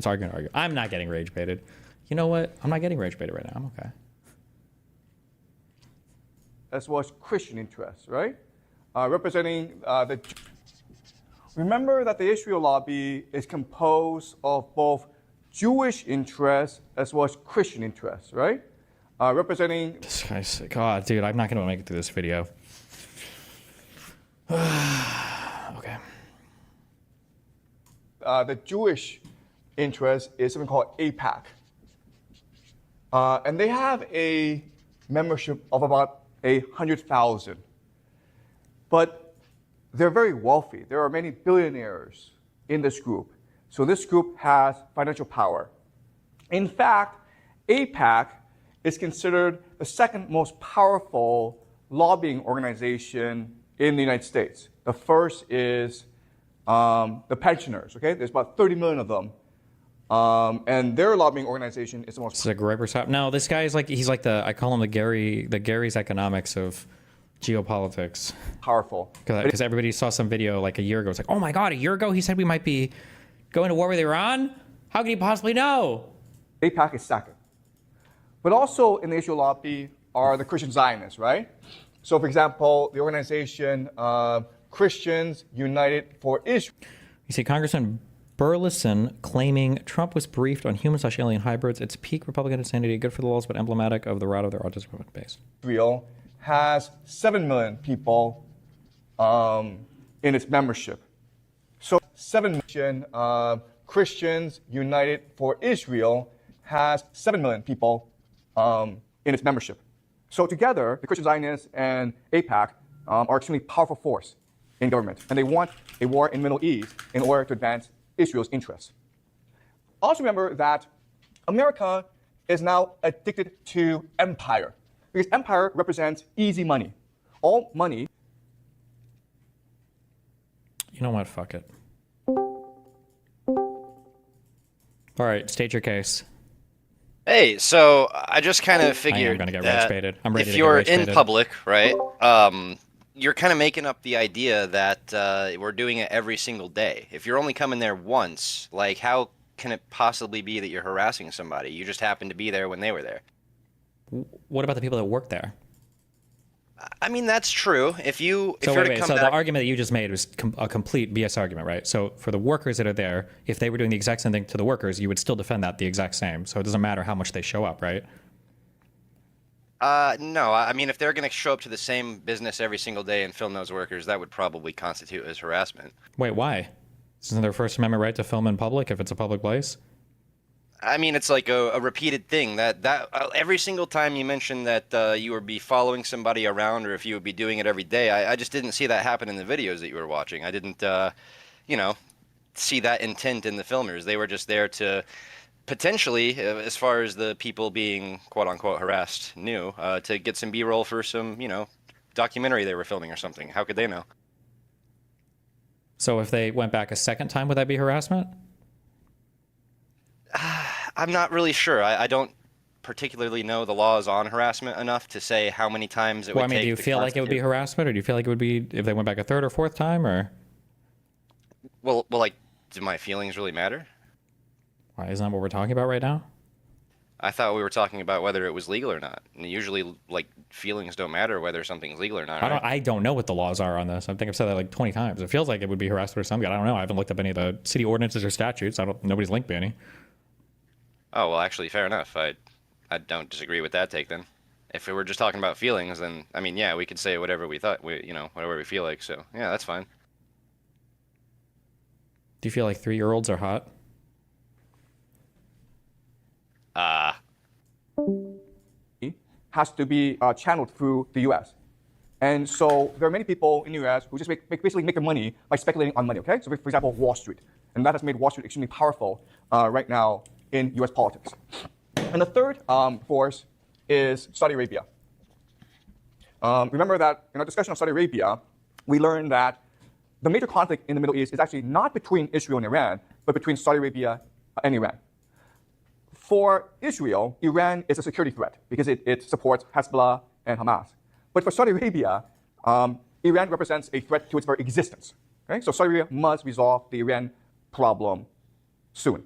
It's arguing. I'm not getting rage baited. You know what? I'm not getting rage baited right now. I'm okay. As well as Christian interests, right? Representing the... Remember that the Israel lobby is composed of both Jewish interests as well as Christian interests, right? Representing... This guy's... God, dude, I'm not going to make it through this video. Okay. The Jewish interest is something called AIPAC. And they have a membership of about 100,000. But they're very wealthy. There are many billionaires in this group. So this group has financial power. In fact, AIPAC is considered the second most powerful lobbying organization in the United States. The first is the pensioners, okay? There's about 30 million of them. And their lobbying organization is the most... This is like Riverside. No, this guy is like, he's like I call him the Gary's economics of geopolitics. Powerful. Because everybody saw some video like a year ago. It's like, oh my God, a year ago he said we might be going to war with Iran? How could he possibly know? AIPAC is second. But also in the Israel lobby are the Christian Zionists, right? So for example, the organization Christians United for Israel. You see Congressman Burleson claiming Trump was briefed on human/alien hybrids. It's peak Republican insanity, good for the laws, but emblematic of the route of their autism base. Israel has 7 million people in its membership. So 7 million Christians United for Israel has 7 million people in its membership. So together, the Christian Zionists and AIPAC are extremely powerful force in government, and they want a war in the Middle East in order to advance Israel's interests. Also remember that America is now addicted to empire, because empire represents easy money. All money... You know what? Fuck it. All right, state your case. Hey, so I just kind of figured I'm gonna get rage baited. I'm ready if to you're get rage in baited. public, right, you're kind of making up the idea that we're doing it every single day. If you're only coming there once, like, how can it possibly be that you're harassing somebody? You just happened to be there when they were there. What about the people that work there? I mean, that's true. If you're So to wait, come so back... the argument that you just made was a complete BS argument, right? So for the workers that are there, if they were doing the exact same thing to the workers, you would still defend that the exact same. So it doesn't matter how much they show up, right? No, I mean, if they're going to show up to the same business every single day and film those workers, that would probably constitute as harassment. Wait, why? Isn't their First Amendment right to film in public if it's a public place? I mean, it's like a repeated thing that every single time you mention that you would be following somebody around, or if you would be doing it every day, I just didn't see that happen in the videos that you were watching. I didn't, you know, see that intent in the filmers. They were just there to potentially, as far as the people being quote unquote harassed knew, to get some B-roll for some, you know, documentary they were filming or something. How could they know? So if they went back a second time, would that be harassment? I'm not really sure. I don't particularly know the laws on harassment enough to say how many times it would take. Well, I mean, do you feel like it would be harassment, or do you feel like it would be if they went back a third or fourth time, or? Well, like, do my feelings really matter? Why, isn't that what we're talking about right now? I thought we were talking about whether it was legal or not. And usually, like, feelings don't matter whether something's legal or not. Right? I don't know what the laws are on this. I think I've said that like 20 times. It feels like it would be harassment or something. I don't know. I haven't looked up any of the city ordinances or statutes. Nobody's linked me any. Oh, well, actually, fair enough. I don't disagree with that take, then. If we were just talking about feelings, then, I mean, yeah, we could say whatever we thought, you know, whatever we feel like, so, yeah, that's fine. Do you feel like 3-year-olds are hot? has to be channeled through the U.S. And so there are many people in the U.S. who just basically make their money by speculating on money, okay? So for example, Wall Street. And that has made Wall Street extremely powerful right now in U.S. politics. And the third force is Saudi Arabia. Remember that in our discussion of Saudi Arabia, we learned that the major conflict in the Middle East is actually not between Israel and Iran, but between Saudi Arabia and Iran. For Israel, Iran is a security threat because it supports Hezbollah and Hamas. But for Saudi Arabia, Iran represents a threat to its very existence. Okay? So Saudi Arabia must resolve the Iran problem soon.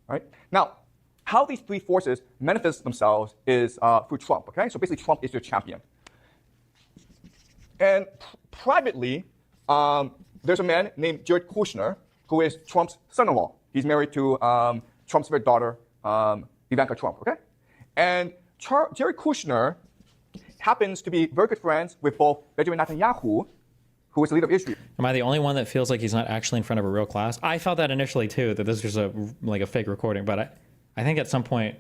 right? Now, how these three forces manifest themselves is through Trump, okay? So basically, Trump is your champion. And privately, there's a man named Jared Kushner, who is Trump's son-in-law. He's married to Trump's favorite daughter, Ivanka Trump, okay? And Jared Kushner happens to be very good friends with both Benjamin Netanyahu, who is the leader of Israel. Am I the only one that feels like he's not actually in front of a real class? I felt that initially too, that this was like a fake recording, but I think at some point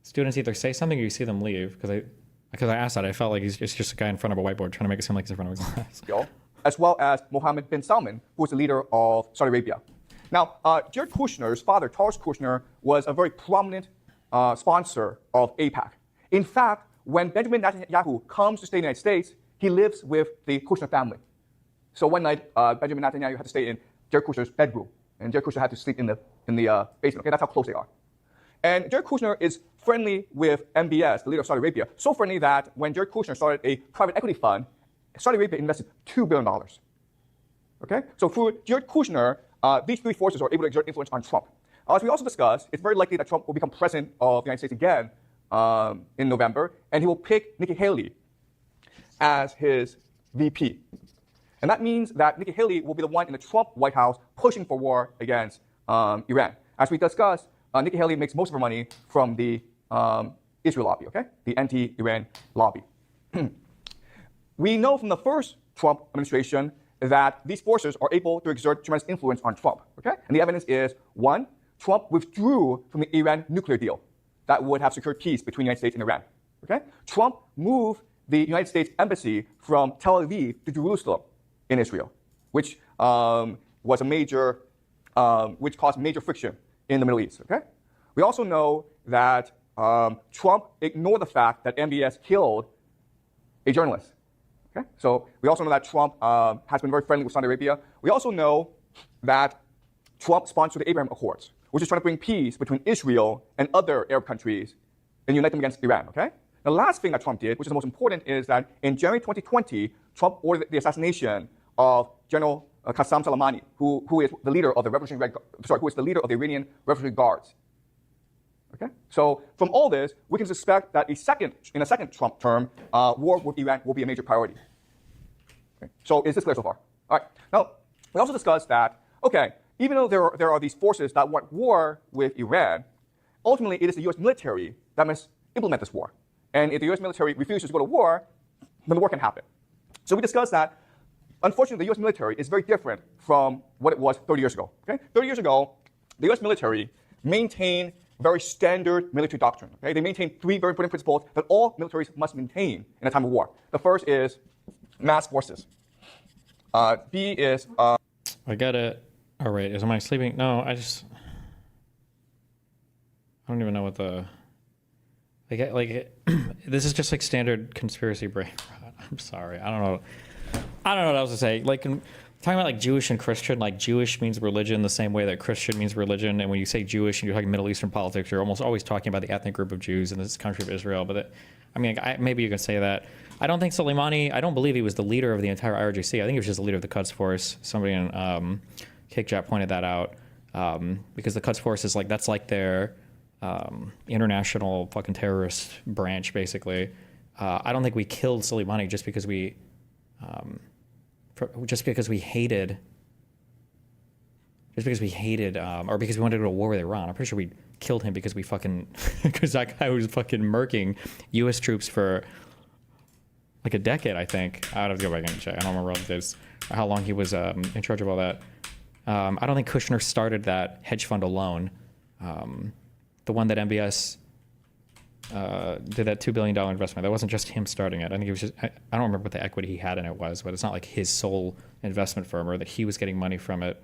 students either say something or you see them leave, because I asked that. I felt like it's just a guy in front of a whiteboard trying to make it seem like he's in front of a class. As well as Mohammed bin Salman, who is the leader of Saudi Arabia. Now, Jared Kushner's father, Charles Kushner, was a very prominent sponsor of AIPAC. In fact, when Benjamin Netanyahu comes to stay in the United States, he lives with the Kushner family. So one night, Benjamin Netanyahu had to stay in Jared Kushner's bedroom, and Jared Kushner had to sleep in the basement. Okay, that's how close they are. And Jared Kushner is friendly with MBS, the leader of Saudi Arabia, so friendly that when Jared Kushner started a private equity fund, Saudi Arabia invested $2 billion. Okay, so through Jared Kushner, these three forces are able to exert influence on Trump. As we also discussed, it's very likely that Trump will become president of the United States again in November, and he will pick Nikki Haley as his VP. And that means that Nikki Haley will be the one in the Trump White House pushing for war against Iran. As we discussed, Nikki Haley makes most of her money from the Israel lobby, okay? The anti-Iran lobby. We know from the first Trump administration that these forces are able to exert tremendous influence on Trump, okay? And the evidence is, one, Trump withdrew from the Iran nuclear deal that would have secured peace between the United States and Iran, okay? Trump moved the United States embassy from Tel Aviv to Jerusalem in Israel, which was a major, which caused major friction in the Middle East, okay? We also know that Trump ignored the fact that MBS killed a journalist, okay? So we also know that Trump has been very friendly with Saudi Arabia. We also know that Trump sponsored the Abraham Accords, which is trying to bring peace between Israel and other Arab countries and unite them against Iran, okay? The last thing that Trump did, which is the most important, is that in January 2020, Trump ordered the assassination of General Qassam Soleimani, who is the leader of the who is the leader of the Iranian Revolutionary Guards. Okay, so from all this, we can suspect that in a second Trump term, war with Iran will be a major priority. Okay. So is this clear so far? All right. Now we also discussed that even though there are these forces that want war with Iran, ultimately it is the U.S. military that must implement this war. And if the U.S. military refuses to go to war, then the war can happen. So we discussed that, unfortunately, the U.S. military is very different from what it was 30 years ago. Okay? 30 years ago, the U.S. military maintained very standard military doctrine. Okay? They maintain three very important principles that all militaries must maintain in a time of war. The first is mass forces. B is... I got it. Oh, wait. Am I sleeping? No, I don't even know what the... this is just like standard conspiracy brain. I'm sorry. I don't know what else to say. Like, talking about like Jewish and Christian, like Jewish means religion the same way that Christian means religion. And when you say Jewish and you're talking Middle Eastern politics, you're almost always talking about the ethnic group of Jews in this country of Israel. But maybe you can say that. I don't think Soleimani, I don't believe he was the leader of the entire IRGC. I think he was just the leader of the Quds Force. Somebody in KickJap pointed that out. Because the Quds Force is like, that's like their international fucking terrorist branch, basically. I don't think we killed Soleimani just because we hated, or because we wanted to go to war with Iran. I'm pretty sure we killed him because because that guy was fucking murking U.S. troops for like a decade, I think. I'd have to go back and check. I don't remember all this, or how long he was in charge of all that. I don't think Kushner started that hedge fund alone. The one that MBS did that $2 billion investment. That wasn't just him starting it. I think it was just, I don't remember what the equity he had in it was, but it's not like his sole investment firm or that he was getting money from it.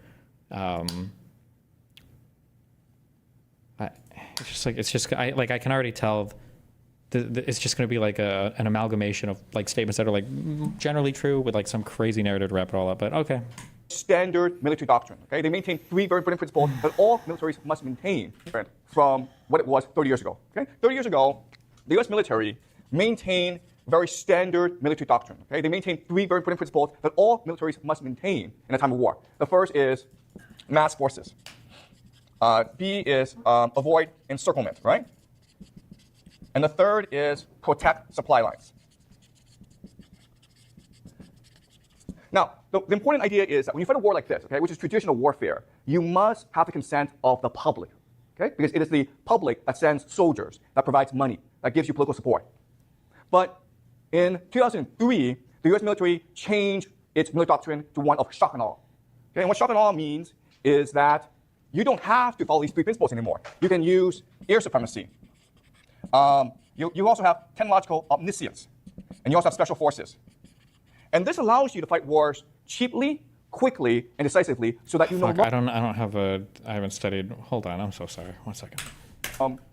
I can already tell it's just going to be like an amalgamation of like statements that are like generally true with like some crazy narrative to wrap it all up, but okay. Standard military doctrine. Okay, they maintain three very important principles that all militaries must maintain from what it was 30 years ago. Okay, 30 years ago, the U.S. military maintained very standard military doctrine. Okay, they maintain three very important principles that all militaries must maintain in a time of war. The first is mass forces. B is avoid encirclement, right? And the third is protect supply lines. Now, the important idea is that when you fight a war like this, okay, which is traditional warfare, you must have the consent of the public, okay? Because it is the public that sends soldiers, that provides money, that gives you political support. But in 2003, the US military changed its military doctrine to one of shock and awe. Okay? And what shock and awe means is that you don't have to follow these three principles anymore. You can use air supremacy. You also have technological omniscience. And you also have special forces. And this allows you to fight wars cheaply, quickly, and decisively so that you know I haven't studied. Hold on, I'm so sorry. 1 second.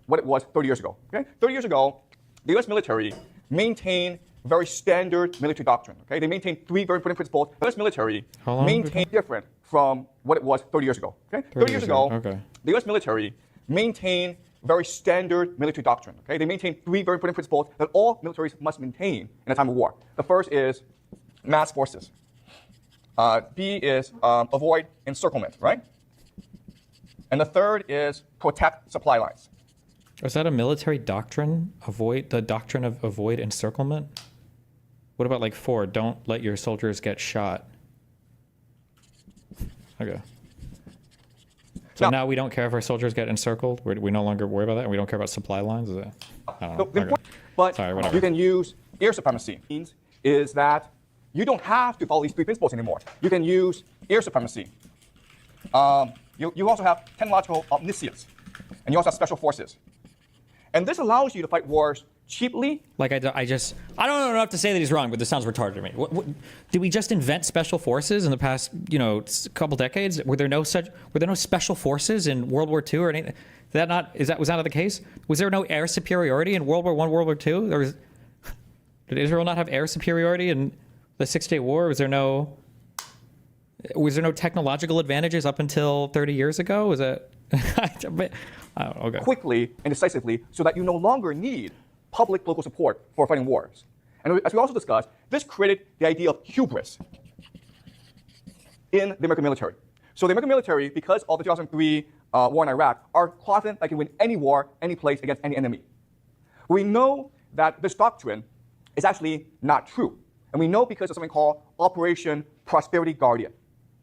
What it was 30 years ago. Okay? 30 years ago, the US military maintained very standard military doctrine. Okay? They maintained three very important principles. The US military maintained different from what it was 30 years ago. Okay? 30 years ago, okay. The US military maintained very standard military doctrine. Okay? They maintained three very important principles that all militaries must maintain in a time of war. The first is mass forces. B is avoid encirclement, right? And the third is protect supply lines. Is that a military doctrine? The doctrine of avoid encirclement? What about like 4, don't let your soldiers get shot? Okay. So now we don't care if our soldiers get encircled? We no longer worry about that? And we don't care about supply lines? Is it? I don't know. Okay. But sorry, whatever. You can use air supremacy. Means is that you don't have to follow these three principles anymore. You can use air supremacy. You also have technological omniscience. And you also have special forces. And this allows you to fight wars cheaply. Like I don't know enough to say that he's wrong, but this sounds retarded to me. Did we just invent special forces in the past, couple decades? Were there no special forces in World War II or anything? Was that not the case? Was there no air superiority in World War I, World War II? Did Israel not have air superiority in the Six-Day War? Was there no technological advantages up until 30 years ago? Was that? I don't know. Okay. Quickly and decisively so that you no longer need public political support for fighting wars. And as we also discussed, this created the idea of hubris in the American military. So the American military, because of the 2003 war in Iraq, are confident they can win any war, any place, against any enemy. We know that this doctrine is actually not true. And we know because of something called Operation Prosperity Guardian.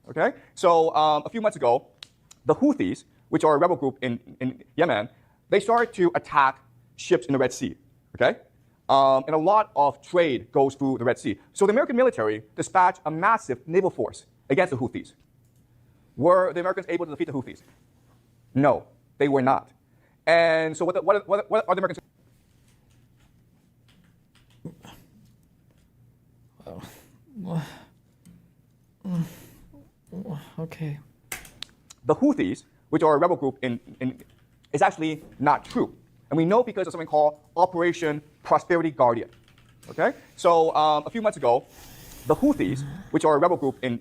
Okay? So a few months ago, the Houthis, which are a rebel group in Yemen, they started to attack ships in the Red Sea. Okay? And a lot of trade goes through the Red Sea. So the American military dispatched a massive naval force against the Houthis. Were the Americans able to defeat the Houthis? No, they were not. And so what are the Americans? Okay. The Houthis, which are a rebel group is actually not true. And we know because of something called Operation Prosperity Guardian. Okay? So a few months ago, the Houthis, which are a rebel group in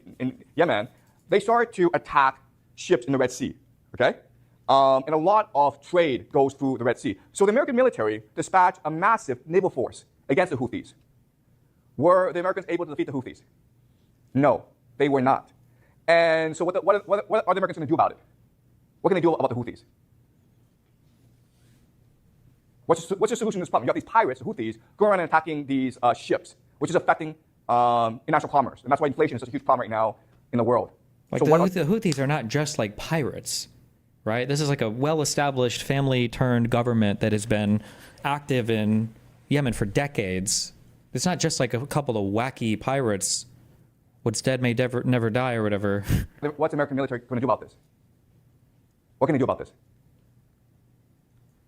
Yemen, they started to attack ships in the Red Sea. Okay? And a lot of trade goes through the Red Sea. So the American military dispatched a massive naval force against the Houthis. Were the Americans able to defeat the Houthis? No, they were not. And so what are the Americans going to do about it? What can they do about the Houthis? What's the solution to this problem? You have these pirates, the Houthis, going around and attacking these ships, which is affecting international commerce. And that's why inflation is such a huge problem right now in the world. Like the Houthis are not just like pirates, right? This is like a well-established family-turned government that has been active in Yemen for decades. It's not just like a couple of wacky pirates. What's dead may never die or whatever. What's the American military going to do about this? What can they do about this?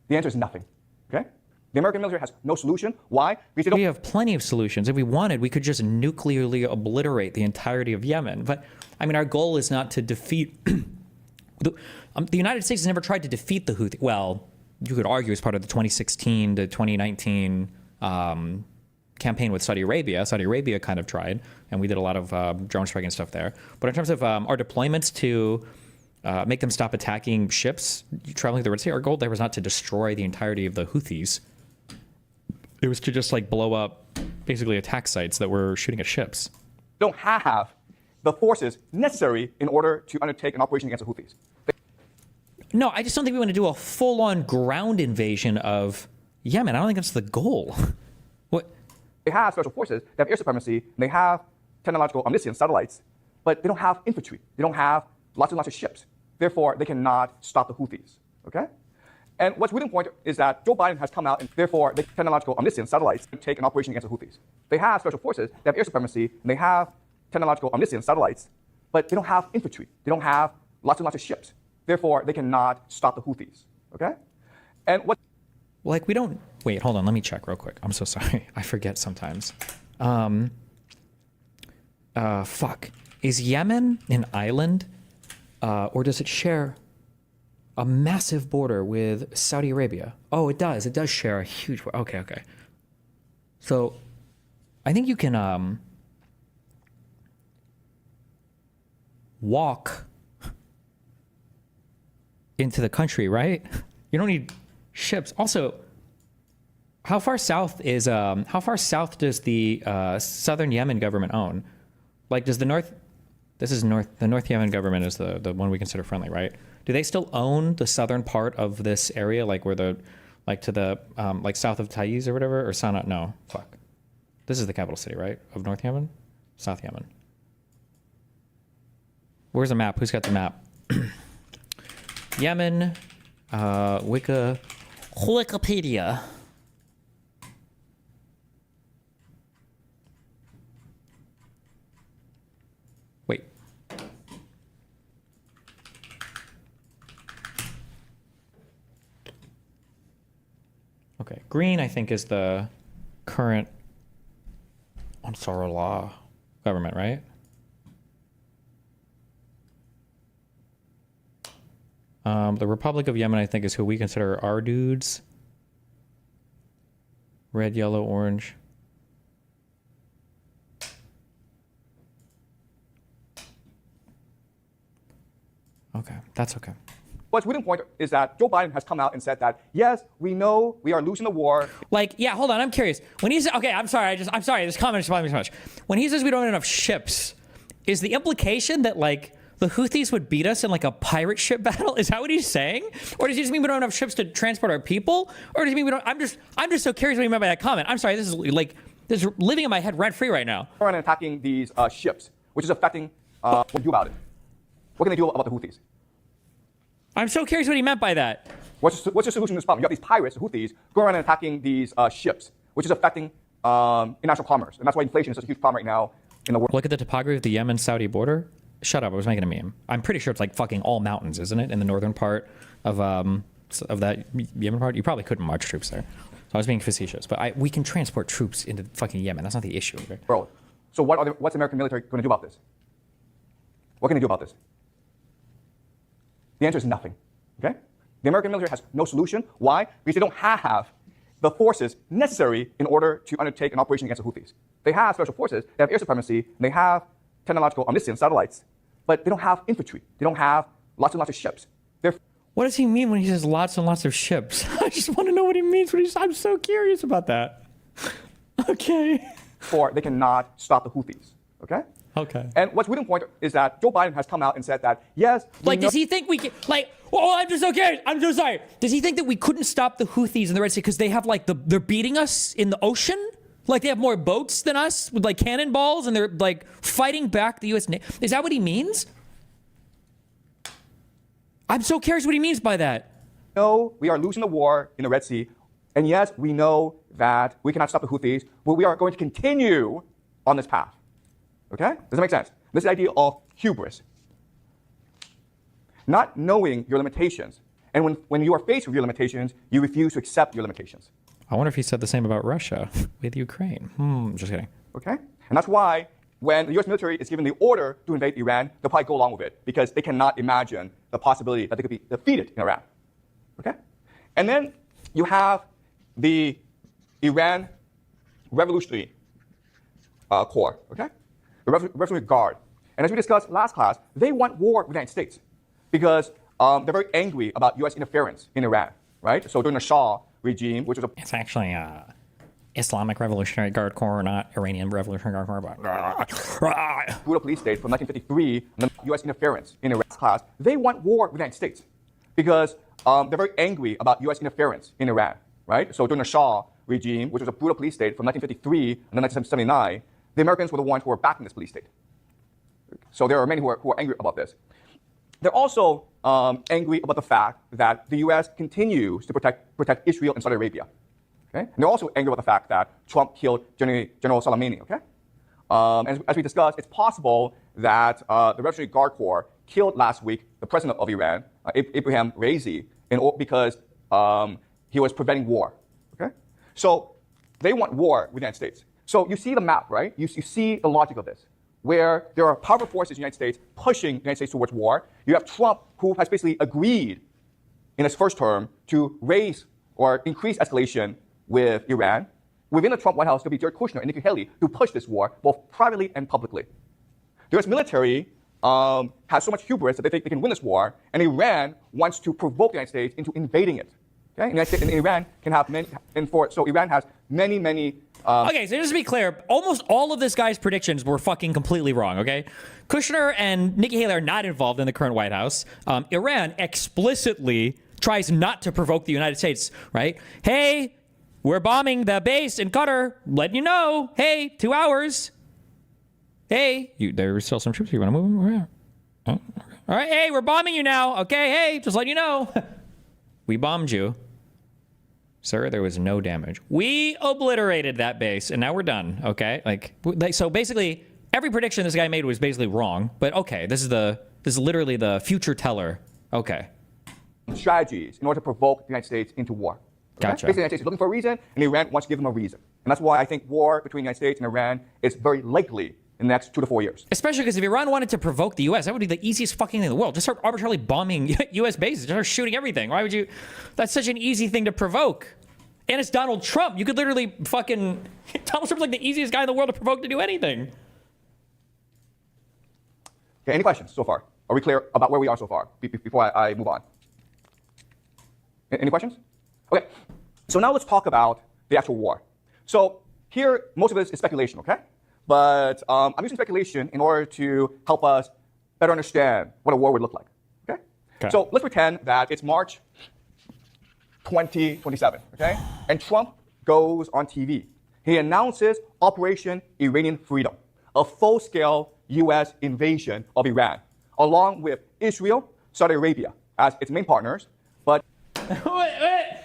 The answer is nothing. Okay? The American military has no solution. Why? Because we have plenty of solutions. If we wanted, we could just nuclearly obliterate the entirety of Yemen. But I mean, our goal is not to defeat. The United States has never tried to defeat the Houthis. Well, you could argue as part of the 2016 to 2019 campaign with Saudi Arabia. Saudi Arabia kind of tried, and we did a lot of drone striking stuff there. But in terms of our deployments to make them stop attacking ships traveling through the Red Sea, our goal there was not to destroy the entirety of the Houthis. It was to just like blow up basically attack sites that were shooting at ships. Don't have the forces necessary in order to undertake an operation against the Houthis. No, I just don't think we want to do a full-on ground invasion of Yemen. I don't think that's the goal. What? They have special forces, they have air supremacy, and they have technological omniscience satellites, but they don't have infantry. They don't have lots and lots of ships. Therefore, they cannot stop the Houthis. Okay? And what's really important is that Joe Biden has come out, and therefore, they have technological omniscience satellites to take an operation against the Houthis. They have special forces, they have air supremacy, and they have technological omniscience satellites, but they don't have infantry. They don't have lots and lots of ships. Therefore, they cannot stop the Houthis. Okay? And what? Like, we don't. Wait, hold on. Let me check real quick. I'm so sorry. I forget sometimes. Fuck. Is Yemen an island, or does it share a massive border with Saudi Arabia? Oh, it does. It does share a huge. Okay, okay. So, I think you can walk into the country, right? You don't need ships. Also, how far south is how far south does the southern Yemen government own? Like, does the north? This is north. The North Yemen government is the one we consider friendly, right? Do they still own the southern part of this area, like where the, like to the like south of Taiz or whatever, or Sanaa? No, fuck. This is the capital city, right, of North Yemen, South Yemen. Where's the map? Who's got the map? Yemen, Wikipedia. Wait. Okay, green I think is the current Ansarullah government, right? The Republic of Yemen, I think, is who we consider our dudes. Red, yellow, orange. Okay, that's okay. What's really important is that Joe Biden has come out and said that, yes, we know we are losing the war. Like, yeah, hold on, I'm curious. When he says, okay, I'm sorry, this comment is bothering me so much. When he says we don't have enough ships, is the implication that, like, the Houthis would beat us in like a pirate ship battle? Is that what he's saying? Or does he just mean we don't have enough ships to transport our people? Or does he mean we don't? I'm just so curious what he meant by that comment. I'm sorry, this is living in my head rent free right now. And attacking these ships, which is affecting what they do about it. What can they do about the Houthis? I'm so curious what he meant by that. What's the solution to this problem? You have these pirates, the Houthis, going around and attacking these ships, which is affecting international commerce. And that's why inflation is such a huge problem right now in the world. Look at the topography of the Yemen-Saudi border. Shut up, I was making a meme. I'm pretty sure it's like fucking all mountains, isn't it? In the northern part of that Yemen part. You probably couldn't march troops there. So I was being facetious. But we can transport troops into fucking Yemen. That's not the issue. Right? World. So what's the American military going to do about this? What can they do about this? The answer is nothing. Okay? The American military has no solution. Why? Because they don't have the forces necessary in order to undertake an operation against the Houthis. They have special forces, they have air supremacy, and they have technological omniscience satellites, but they don't have infantry. They don't have lots and lots of ships. What does he mean when he says lots and lots of ships? I just want to know what he means when I'm so curious about that. Okay. Or they cannot stop the Houthis. Okay? Okay. And what's really important is that Joe Biden has come out and said that, yes. Like, does he think we can, like, oh, I'm just so curious. I'm so sorry. Does he think that we couldn't stop the Houthis in the Red Sea because they have, like, they're beating us in the ocean? Like, they have more boats than us with, like, cannonballs and they're, like, fighting back the U.S. Navy? Is that what he means? I'm so curious what he means by that. No, we are losing the war in the Red Sea. And yes, we know that we cannot stop the Houthis, but we are going to continue on this path. Okay? Does that make sense? This is the idea of hubris. Not knowing your limitations. And when you are faced with your limitations, you refuse to accept your limitations. I wonder if he said the same about Russia with Ukraine. Just kidding. Okay? And that's why when the U.S. military is given the order to invade Iran, they'll probably go along with it because they cannot imagine the possibility that they could be defeated in Iran. Okay? And then you have the Iran Revolutionary Corps, okay? The Revolutionary Guard. And as we discussed last class, they want war with the United States because they're very angry about U.S. interference in Iran, right? So during the Shah regime, which was a... It's actually Islamic Revolutionary Guard Corps, not Iranian Revolutionary Guard Corps. Brutal police state from 1953, and the U.S. interference in Iran's class. They want war with the United States. because they're very angry about U.S. interference in Iran, right? So during the Shah regime, which was a brutal police state from 1953 until 1979, the Americans were the ones who were backing this police state. So there are many who are angry about this. They're also angry about the fact that the U.S. continues to protect Israel and Saudi Arabia. Okay? And they're also angry about the fact that Trump killed General Soleimani. Okay? And as we discussed, it's possible that the Revolutionary Guard Corps killed last week the president of Iran, Abraham Raisi, because he was preventing war. Okay? So they want war with the United States. So you see the map, right? You see the logic of this, where there are powerful forces in the United States pushing the United States towards war. You have Trump, who has basically agreed in his first term to raise or increase escalation with Iran. Within the Trump White House, there'll be Jared Kushner and Nikki Haley to push this war, both privately and publicly. The U.S. military has so much hubris that they think they can win this war, and Iran wants to provoke the United States into invading it. Okay? And Iran can have many, so Iran has many. Okay, so just to be clear, almost all of this guy's predictions were fucking completely wrong, okay? Kushner and Nikki Haley are not involved in the current White House. Iran explicitly tries not to provoke the United States, right? Hey, we're bombing the base in Qatar, letting you know. Hey, 2 hours. Hey, there's still some troops. You want to move them around? Oh, okay. All right, hey, we're bombing you now. Okay, hey, just letting you know. We bombed you. Sir, there was no damage. We obliterated that base, and now we're done, okay? Like so basically, every prediction this guy made was basically wrong, but okay, this is literally the future teller. Okay. Strategies in order to provoke the United States into war. Okay? Gotcha. Basically, the United States is looking for a reason, and Iran wants to give them a reason. And that's why I think war between the United States and Iran is very likely in the next 2 to 4 years. Especially because if Iran wanted to provoke the U.S., that would be the easiest fucking thing in the world. Just start arbitrarily bombing U.S. bases. Just start shooting everything. Why would you? That's such an easy thing to provoke. And it's Donald Trump. You could literally fucking... Donald Trump's like the easiest guy in the world to provoke to do anything. Okay, any questions so far? Are we clear about where we are so far before I move on? Any questions? Okay, so now let's talk about the actual war. So here, most of this is speculation, okay? But I'm using speculation in order to help us better understand what a war would look like, okay? So let's pretend that it's March 2027, okay? And Trump goes on TV. He announces Operation Iranian Freedom, a full-scale U.S. invasion of Iran, along with Israel, Saudi Arabia as its main partners, but... Wait.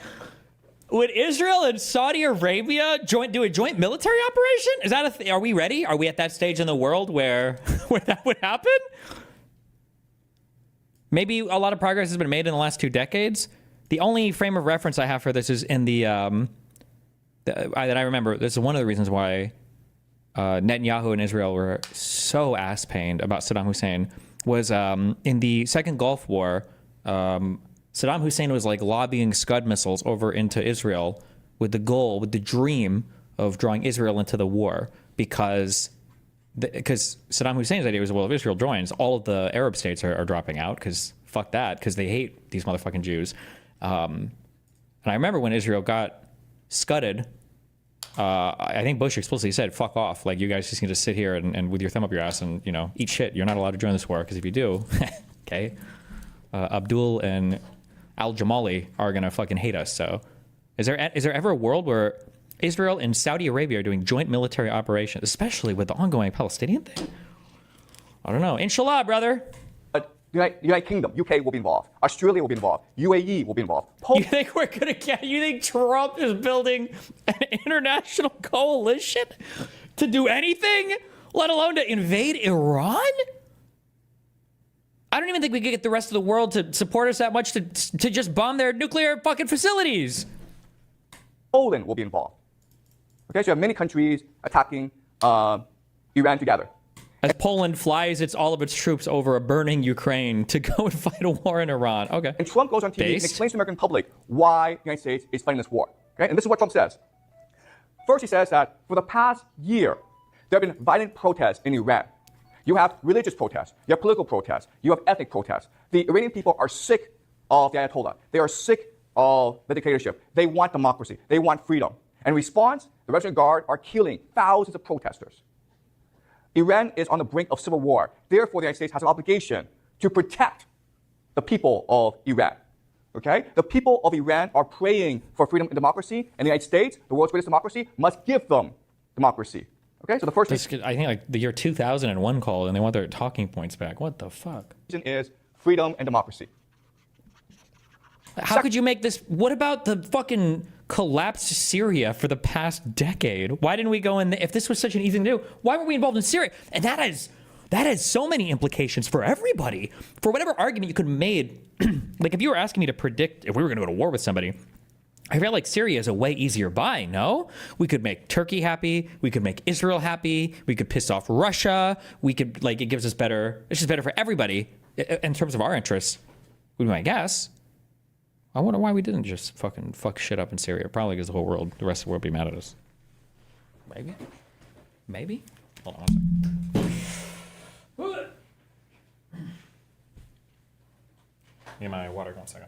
Would Israel and Saudi Arabia do a joint military operation? Is that are we ready? Are we at that stage in the world where that would happen? Maybe a lot of progress has been made in the last 2 decades. The only frame of reference I have for this is in that I remember. This is one of the reasons why Netanyahu and Israel were so ass-pained about Saddam Hussein was in the Second Gulf War. Saddam Hussein was like lobbying Scud missiles over into Israel with the dream of drawing Israel into the war because Saddam Hussein's idea was, well, if Israel joins, all of the Arab states are dropping out because fuck that, because they hate these motherfucking Jews. And I remember when Israel got scudded, I think Bush explicitly said, fuck off. Like, you guys just need to sit here and with your thumb up your ass and, eat shit. You're not allowed to join this war because if you do, okay, Abdul and Al-Jamali are going to fucking hate us. So is there ever a world where Israel and Saudi Arabia are doing joint military operations, especially with the ongoing Palestinian thing? I don't know. Inshallah, brother. United Kingdom, UK will be involved. Australia will be involved. UAE will be involved. You think you think Trump is building an international coalition to do anything, let alone to invade Iran? I don't even think we could get the rest of the world to support us that much to just bomb their nuclear fucking facilities. Poland will be involved. Okay, so you have many countries attacking Iran together. As Poland flies all of its troops over a burning Ukraine to go and fight a war in Iran. Okay. And Trump goes on TV and explains to the American public why the United States is fighting this war. Okay, and this is what Trump says. First, he says that for the past year, there have been violent protests in Iran. You have religious protests, you have political protests, you have ethnic protests. The Iranian people are sick of the Ayatollah. They are sick of the dictatorship. They want democracy. They want freedom. And in response, the Revolutionary Guard are killing thousands of protesters. Iran is on the brink of civil war. Therefore, the United States has an obligation to protect the people of Iran. Okay? The people of Iran are praying for freedom and democracy, and the United States, the world's greatest democracy, must give them democracy. Okay? So the first I think like the year 2001 call, and they want their talking points back. What the fuck? reason is freedom and democracy. How could you make this? What about the fucking collapsed Syria for the past decade? Why didn't we go in? If this was such an easy thing to do, why weren't we involved in Syria? And that has so many implications for everybody. For whatever argument you could have made, like if you were asking me to predict if we were going to go to war with somebody, I feel like Syria is a way easier buy, no? We could make Turkey happy. We could make Israel happy. We could piss off Russia. We could, like, it gives us better, it's just better for everybody in terms of our interests, would be my guess. I wonder why we didn't just fucking fuck shit up in Syria. Probably because the rest of the world would be mad at us. Maybe? Maybe? Hold on one second. Need my water, 1 second.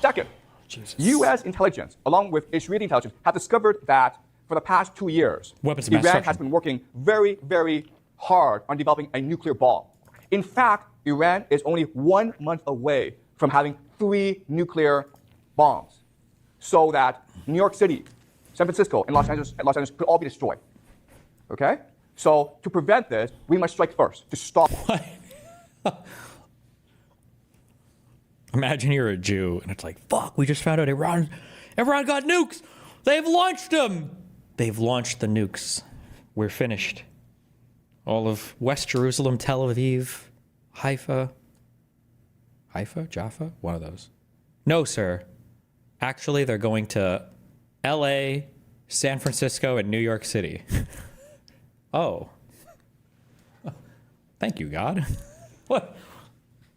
Second, Jesus. U.S. intelligence, along with Israeli intelligence, have discovered that for the past 2 years, Weapons of mass Iran destruction. has been working very, very hard on developing a nuclear bomb. In fact, Iran is only 1 month away from having 3 nuclear bombs, so that New York City, San Francisco, and Los Angeles could all be destroyed. Okay? So to prevent this, we must strike first to stop. Imagine you're a Jew and it's like, fuck, we just found out Iran got nukes. They've launched them. They've launched the nukes. We're finished. All of West Jerusalem, Tel Aviv, Haifa, Jaffa, one of those. No, sir. Actually, they're going to LA, San Francisco, and New York City. Oh. Thank you, God. What?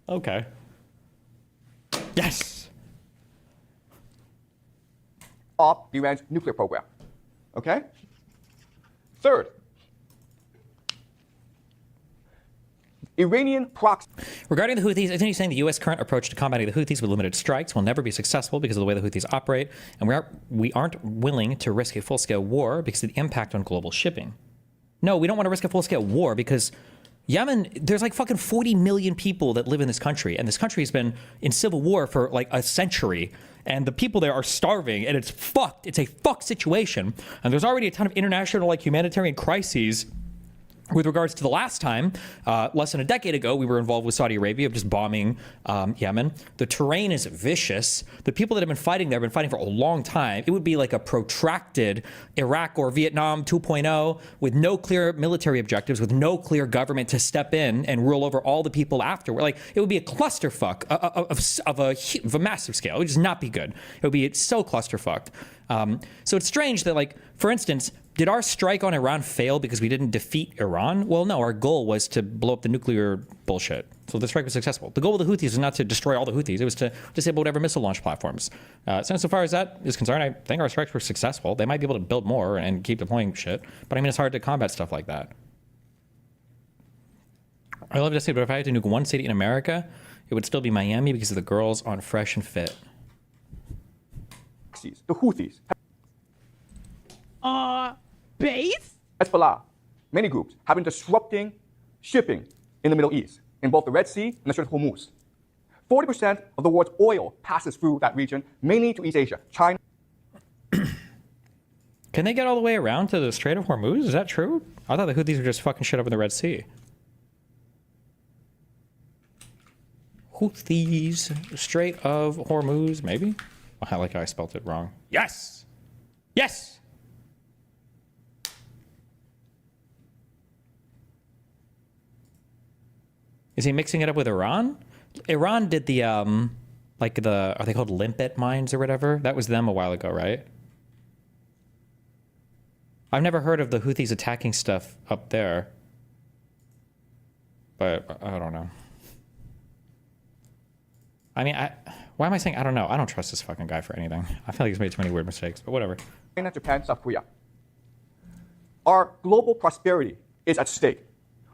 Okay. Yes. Stop Iran's nuclear program. Okay? Third, Iranian proxy. Regarding the Houthis, isn't he saying the U.S. current approach to combating the Houthis with limited strikes will never be successful because of the way the Houthis operate, and we aren't willing to risk a full-scale war because of the impact on global shipping? No, we don't want to risk a full-scale war because Yemen, there's like fucking 40 million people that live in this country, and this country has been in civil war for like a century, and the people there are starving, and it's fucked. It's a fucked situation, and there's already a ton of international like humanitarian crises. With regards to the last time, less than a decade ago, we were involved with Saudi Arabia of just bombing Yemen. The terrain is vicious. The people that have been fighting there have been fighting for a long time. It would be like a protracted Iraq or Vietnam 2.0 with no clear military objectives, with no clear government to step in and rule over all the people afterward. Like, it would be a clusterfuck of a massive scale. It would just not be good. It would be so clusterfucked. So it's strange that, like, for instance, did our strike on Iran fail because we didn't defeat Iran? Well, no, our goal was to blow up the nuclear bullshit. So the strike was successful. The goal of the Houthis was not to destroy all the Houthis. It was to disable whatever missile launch platforms. So far as that is concerned, I think our strikes were successful. They might be able to build more and keep deploying shit. But I mean, it's hard to combat stuff like that. I love to say, but if I had to nuke one city in America, it would still be Miami because of the girls on Fresh and Fit. The Houthis, Base? Hezbollah, many groups have been disrupting shipping in the Middle East, in both the Red Sea and the Strait of Hormuz. 40% of the world's oil passes through that region, mainly to East Asia, China. Can they get all the way around to the Strait of Hormuz? Is that true? I thought the Houthis were just fucking shit up in the Red Sea. Houthis, Strait of Hormuz, maybe? I like how I spelled it wrong. Yes! Yes! Is he mixing it up with Iran? Iran did the, like the, are they called limpet mines or whatever? That was them a while ago, right? I've never heard of the Houthis attacking stuff up there. But I don't know. I mean, why am I saying I don't know? I don't trust this fucking guy for anything. I feel like he's made too many weird mistakes, but whatever. China, Japan, South Korea. Our global prosperity is at stake.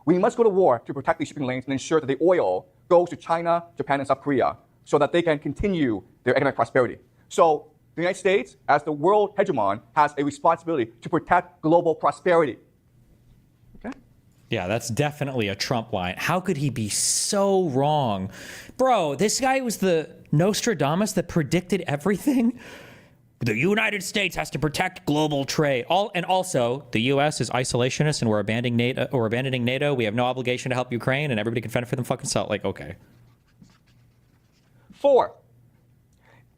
We must go to war to protect these shipping lanes and ensure that the oil goes to China, Japan, and South Korea so that they can continue their economic prosperity. So the United States, as the world hegemon, has a responsibility to protect global prosperity. Okay? Yeah, that's definitely a Trump line. How could he be so wrong? Bro, this guy was the Nostradamus that predicted everything. The United States has to protect global trade. And also, the U.S. is isolationist and we're abandoning NATO. We have no obligation to help Ukraine and everybody can fend for them fucking self. Like, okay. 4,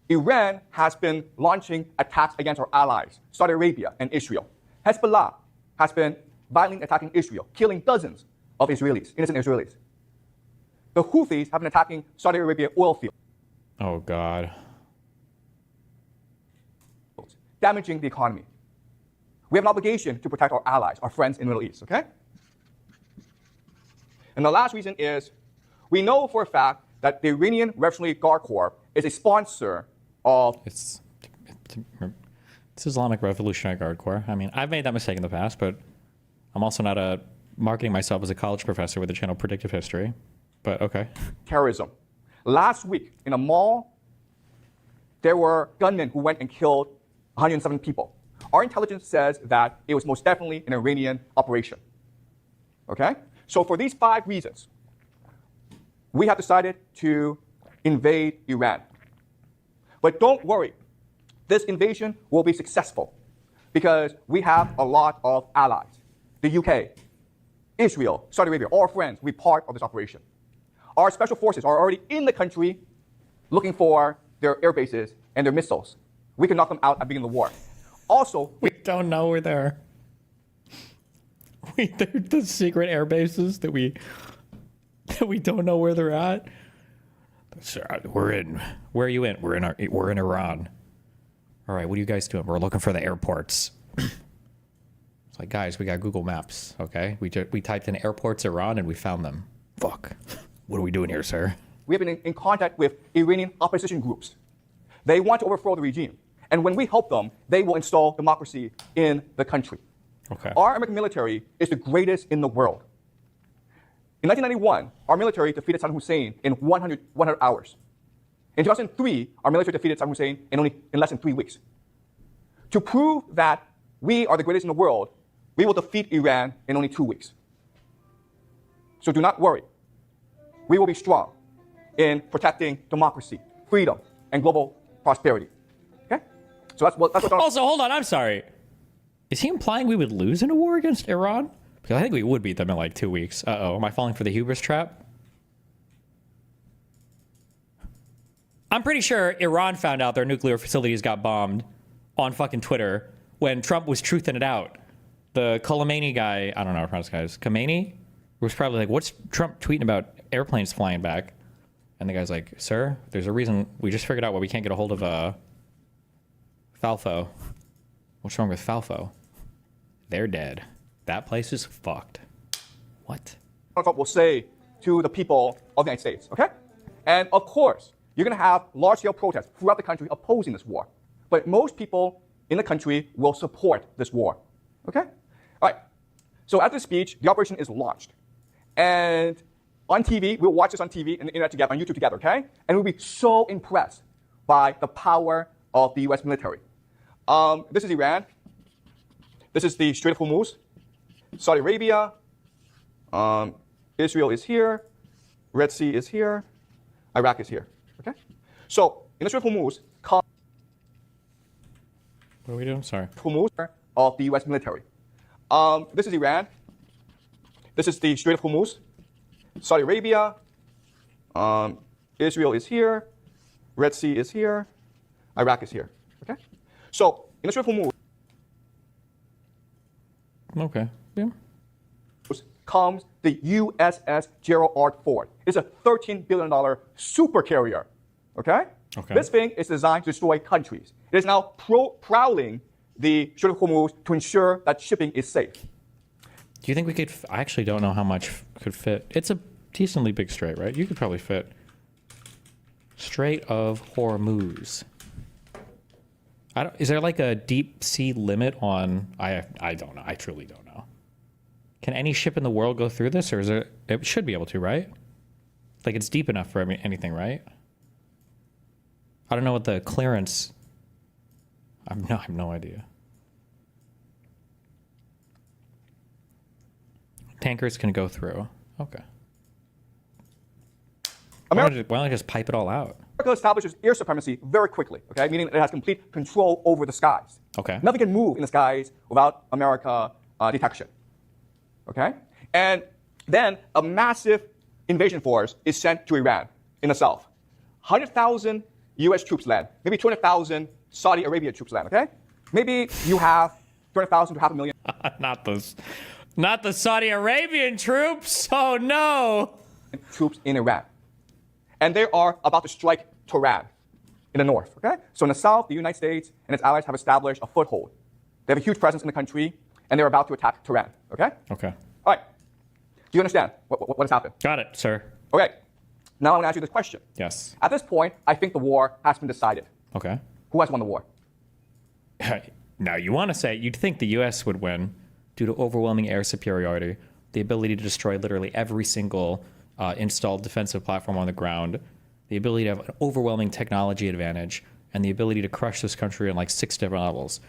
Iran has been launching attacks against our allies, Saudi Arabia and Israel. Hezbollah has been violently attacking Israel, killing dozens of Israelis, innocent Israelis. The Houthis have been attacking Saudi Arabia oil fields. Oh, God. Damaging the economy. We have an obligation to protect our allies, our friends in the Middle East, okay? And the last reason is we know for a fact that the Iranian Revolutionary Guard Corps is a sponsor of... It's Islamic Revolutionary Guard Corps. I mean, I've made that mistake in the past, but I'm also not marketing myself as a college professor with the channel Predictive History. But okay. Terrorism. Last week in a mall, there were gunmen who went and killed 107 people. Our intelligence says that it was most definitely an Iranian operation. Okay? So for these 5 reasons, we have decided to invade Iran. But don't worry, this invasion will be successful because we have a lot of allies. The UK, Israel, Saudi Arabia, all friends will be part of this operation. Our special forces are already in the country looking for their air bases and their missiles. We can knock them out at the beginning of the war. Also, we don't know where they're. They're the secret air bases that we don't know where they're at. We're in. Where are you in? We're in Iran. All right, what are you guys doing? We're looking for the airports. It's like, guys, we got Google Maps. Okay, we typed in airports Iran and we found them. Fuck. What are we doing here, sir? We have been in contact with Iranian opposition groups. They want to overthrow the regime. And when we help them, they will install democracy in the country. Okay. Our American military is the greatest in the world. In 1991, our military defeated Saddam Hussein in 100 hours. In 2003, our military defeated Saddam Hussein in less than 3 weeks. To prove that we are the greatest in the world, we will defeat Iran in only 2 weeks. So do not worry. We will be strong in protecting democracy, freedom, and global prosperity. Okay? So that's what Also, hold on, I'm sorry. Is he implying we would lose in a war against Iran? Because I think we would beat them in like 2 weeks. Uh-oh, am I falling for the hubris trap? I'm pretty sure Iran found out their nuclear facilities got bombed on fucking Twitter when Trump was truthing it out. The Khomeini guy, I don't know how to pronounce guys, Khomeini was probably like, what's Trump tweeting about airplanes flying back? And the guy's like, sir, there's a reason. We just figured out why we can't get a hold of Falfo. What's wrong with Falfo? They're dead. That place is fucked. What? Will say to the people of the United States, okay? And of course, you're going to have large-scale protests throughout the country opposing this war. But most people in the country will support this war, okay? All right. So after the speech, the operation is launched. And on TV, we'll watch this on TV and the internet together, on YouTube together, okay? And we'll be so impressed by the power of the U.S. military. This is Iran. This is the Strait of Hormuz. Saudi Arabia. Israel is here. Red Sea is here. Iraq is here, okay? So in the Strait of Hormuz, what are we doing? Sorry. Hormuz of the U.S. military. This is Iran. This is the Strait of Hormuz. Saudi Arabia. Israel is here. Red Sea is here. Iraq is here. Okay? So in the Strait of Hormuz Okay. Yeah. comes the USS Gerald R. Ford. It's a $13 billion supercarrier. Okay? Okay. This thing is designed to destroy countries. It is now prowling the Strait of Hormuz to ensure that shipping is safe. Do you think we could? I actually don't know how much could fit. It's a decently big strait, right? You could probably fit. Strait of Hormuz. Is there like a deep sea limit on? I don't know. I truly don't know. Can any ship in the world go through this, or is it? It should be able to, right? Like it's deep enough for anything, right? I don't know what the clearance. I have no idea. Tankers can go through. Okay. Why don't I just pipe it all out? America establishes air supremacy very quickly, okay? Meaning it has complete control over the skies. Okay. Nothing can move in the skies without America detection, okay? And then a massive invasion force is sent to Iran in the south. 100,000 US troops land, maybe 200,000 Saudi Arabia troops land, okay? Maybe you have 200,000 to 500,000 Not the Saudi Arabian troops. Oh no. troops in Iran. And they are about to strike Tehran in the north, okay? So in the south, the United States and its allies have established a foothold. They have a huge presence in the country, and they're about to attack Tehran, okay? Okay. All right. Do you understand what has happened? Got it, sir. Okay. Now I want to ask you this question. Yes. At this point, I think the war has been decided. Okay. Who has won the war? Now you want to say you'd think the U.S. would win due to overwhelming air superiority, the ability to destroy literally every single installed defensive platform on the ground, the ability to have an overwhelming technology advantage, and the ability to crush this country on like 6 different levels.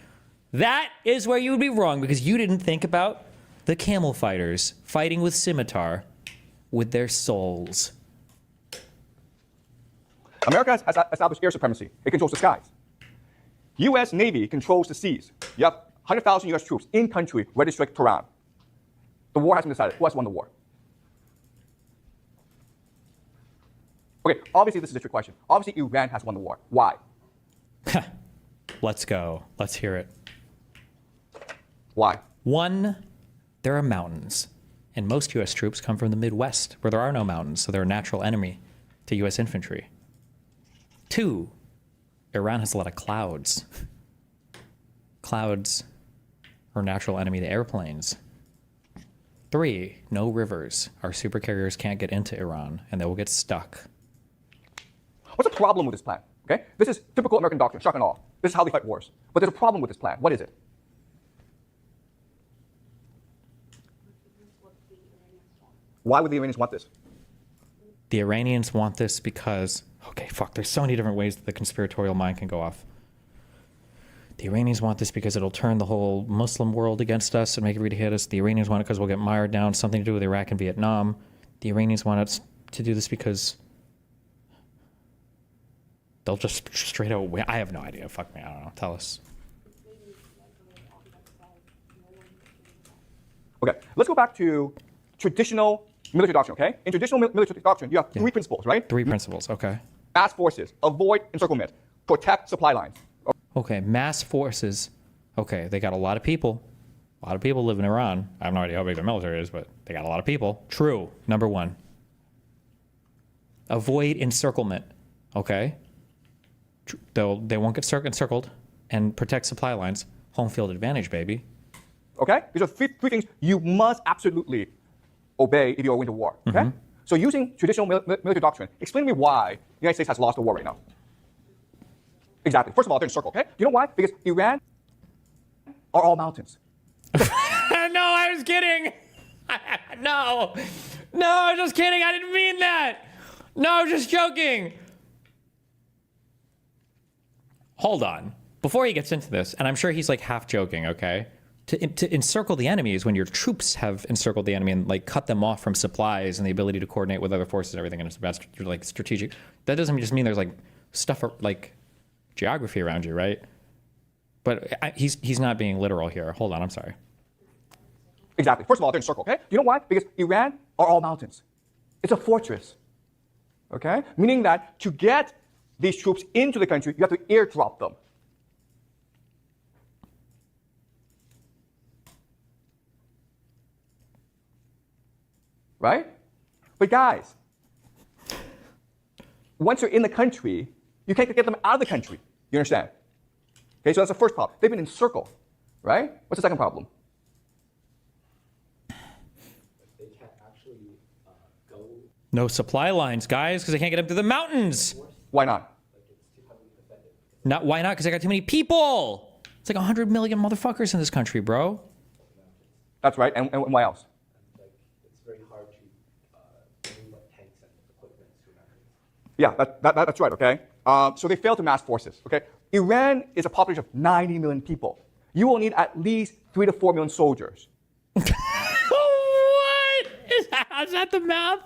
That is where you would be wrong, because you didn't think about the camel fighters fighting with scimitar with their souls. America has established air supremacy. It controls the skies. U.S. Navy controls the seas. You have 100,000 U.S. troops in country ready to strike Tehran. The war has been decided. Who has won the war? Okay, obviously this is a trick question. Obviously Iran has won the war. Why? Let's go. Let's hear it. Why? 1, there are mountains, and most U.S. troops come from the Midwest, where there are no mountains, so they're a natural enemy to U.S. infantry. 2, Iran has a lot of clouds. Clouds are a natural enemy to airplanes. 3, no rivers. Our supercarriers can't get into Iran, and they will get stuck. What's the problem with this plan? Okay? This is typical American doctrine, shock and awe. This is how they fight wars. But there's a problem with this plan. What is it? Why would the Iranians want this? The Iranians want this because, okay, fuck, there's so many different ways that the conspiratorial mind can go off. The Iranians want this because it'll turn the whole Muslim world against us and make everybody hate us. The Iranians want it because we'll get mired down, something to do with Iraq and Vietnam. The Iranians want us to do this because they'll just straight out win. I have no idea. Fuck me. I don't know. Tell us. Okay, let's go back to traditional military doctrine, okay? In traditional military doctrine, you have 3 principles, right? 3 principles. Okay. Mass forces, avoid encirclement, protect supply lines. Okay. Mass forces. Okay. They got a lot of people. A lot of people live in Iran. I have no idea how big their military is, but they got a lot of people. True. Number 1. Avoid encirclement. Okay. They won't get encircled, and protect supply lines. Home field advantage, baby. Okay? These are three things you must absolutely obey if you're going to war. Okay? Mm-hmm. So using traditional military doctrine, explain to me why the United States has lost the war right now. Exactly. First of all, they're encircled, okay? You know why? Because Iran are all mountains. No, I was kidding. No, I was just kidding. I didn't mean that. No, I was just joking. Hold on. Before he gets into this, and I'm sure he's like half joking, okay? To encircle the enemy is when your troops have encircled the enemy and like cut them off from supplies and the ability to coordinate with other forces and everything, and it's about like strategic. That doesn't just mean there's like stuff like geography around you, right? But he's not being literal here. Hold on, I'm sorry. Exactly. First of all, they're encircled, okay? You know why? Because Iran are all mountains. It's a fortress. okay? Meaning that to get these troops into the country, you have to airdrop them. Right? But guys, once you're in the country, you can't get them out of the country. You understand? Okay, so that's the first problem. They've been encircled, right? What's the second problem? They can't actually go. No supply lines, guys, because they can't get up to the mountains. Why not? Like it's too heavily defended. Why not? Because they got too many people. It's like 100 million motherfuckers in this country, bro. That's right. And why else? Like it's very hard to move like tanks and equipment to mountains. Yeah, that's right, okay? So they failed to mass forces, okay? Iran is a population of 90 million people. You will need at least 3 to 4 million soldiers. What? Is that the math?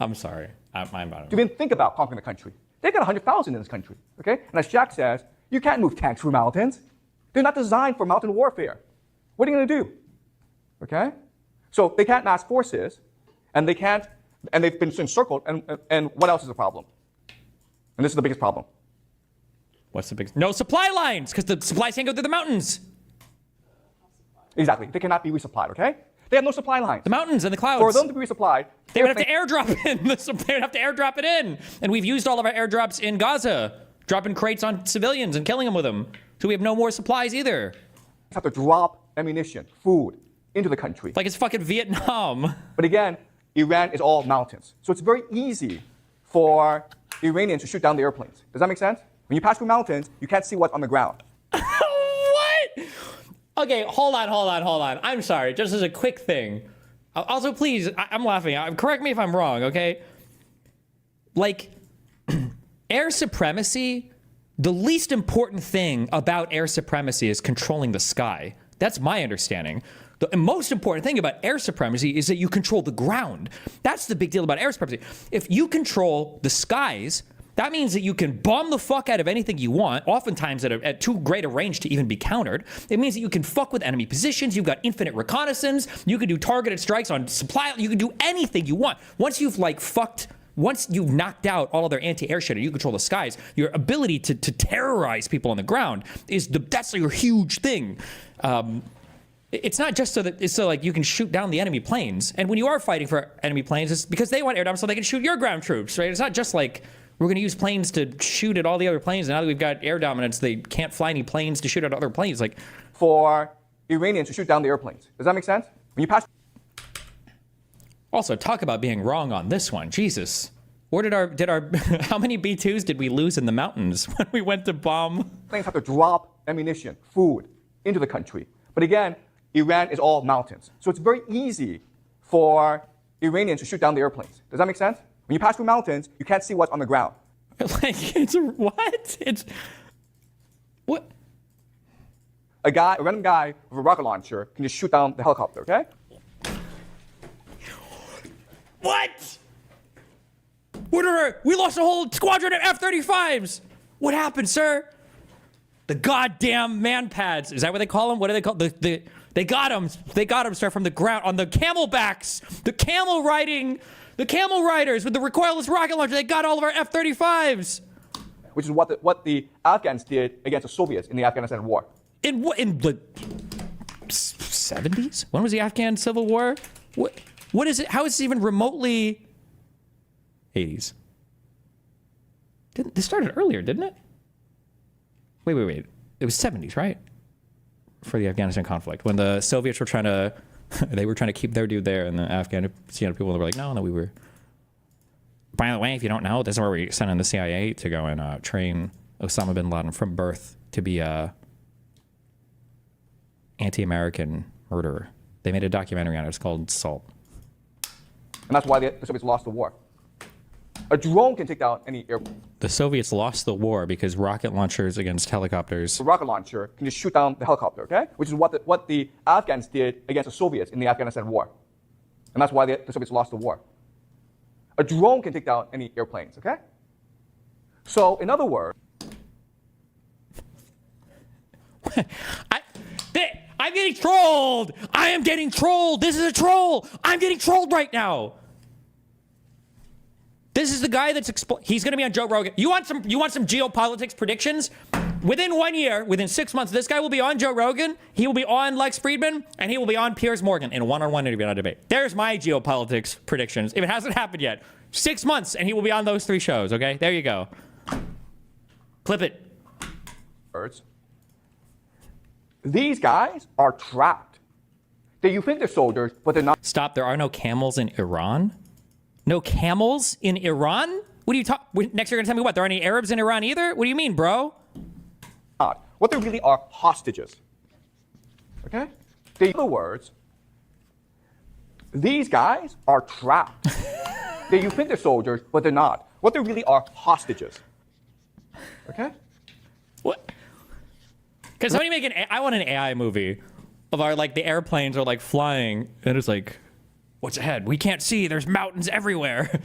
I'm sorry. I'm To even think about conquering the country. They got 100,000 in this country, okay? And as Jack says, you can't move tanks through mountains. They're not designed for mountain warfare. What are you going to do? Okay? So they can't mass forces, and they've been encircled, and what else is the problem? And this is the biggest problem. What's the biggest? No supply lines, because the supplies can't go through the mountains. Exactly. They cannot be resupplied, okay? They have no supply lines. The mountains and the clouds. For them to be resupplied, They would have to airdrop in. They would have to airdrop it in. And we've used all of our airdrops in Gaza, dropping crates on civilians and killing them with them. So we have no more supplies either. have to drop ammunition, food, into the country. Like it's fucking Vietnam. But again, Iran is all mountains. So it's very easy for Iranians to shoot down the airplanes. Does that make sense? When you pass through mountains, you can't see what's on the ground. What? Okay, hold on. I'm sorry, just as a quick thing. Also, please, I'm laughing. Correct me if I'm wrong, okay? Like, air supremacy, the least important thing about air supremacy is controlling the sky. That's my understanding. The most important thing about air supremacy is that you control the ground. That's the big deal about air supremacy. If you control the skies, that means that you can bomb the fuck out of anything you want, oftentimes at too great a range to even be countered. It means that you can fuck with enemy positions. You've got infinite reconnaissance. You can do targeted strikes on supply. You can do anything you want. Once you've knocked out all of their anti-air shit and you control the skies, your ability to terrorize people on the ground that's your huge thing. It's not just so like you can shoot down the enemy planes. And when you are fighting for enemy planes, it's because they want air down so they can shoot your ground troops, right? It's not just like we're going to use planes to shoot at all the other planes. And now that we've got air dominance, they can't fly any planes to shoot at other planes. Like, for Iranians to shoot down the airplanes. Does that make sense? When you pass. also, talk about being wrong on this one. Jesus. Where did our how many B-2s did we lose in the mountains when we went to bomb? Planes have to drop ammunition, food, into the country. But again, Iran is all mountains. So it's very easy for Iranians to shoot down the airplanes. Does that make sense? When you pass through mountains, you can't see what's on the ground. Like, it's what? It's what? A random guy with a rocket launcher can just shoot down the helicopter, okay? What? We lost a whole squadron of F-35s. What happened, sir? The goddamn man pads. Is that what they call them? What do they call they got them. They got them, sir, from the ground on the camelbacks. The camel riders with the recoilless rocket launcher. They got all of our F-35s. Which is what the Afghans did against the Soviets in the Afghanistan war. In the 70s? When was the Afghan Civil War? What is it? How is it even remotely 80s? This started earlier, didn't it? Wait. It was 70s, right? For the Afghanistan conflict. When the Soviets were trying to keep their dude there, and the Afghan people were like, no, we were. By the way, if you don't know, this is where we sent in the CIA to go and train Osama bin Laden from birth to be a anti-American murderer. They made a documentary on it. It's called Salt. And that's why the Soviets lost the war. A drone can take down any airplane. The Soviets lost the war because rocket launchers against helicopters. A rocket launcher can just shoot down the helicopter, okay? Which is what the Afghans did against the Soviets in the Afghanistan war. And that's why the Soviets lost the war. A drone can take down any airplanes, okay? So, in other words, I'm getting trolled. I am getting trolled. This is a troll. I'm getting trolled right now. This is the guy that's he's going to be on Joe Rogan. You want some geopolitics predictions? Within 1 year, within 6 months, this guy will be on Joe Rogan. He will be on Lex Friedman, and he will be on Piers Morgan in a one-on-one interview on a debate. There's my geopolitics predictions. If it hasn't happened yet, 6 months, and he will be on those 3 shows. Okay, there you go. Clip it. These guys are trapped. You think they're soldiers, but they're not. Stop. There are no camels in Iran. No camels in Iran? What are you talking? Next, you're gonna tell me what? There aren't any Arabs in Iran either? What do you mean, bro? What they really are hostages. Okay? In other words, these guys are trapped. You think they're soldiers, but they're not. What they really are hostages. Okay? What? Can somebody make I want an AI movie of our, like, the airplanes are like flying and it's like, what's ahead? We can't see. There's mountains everywhere.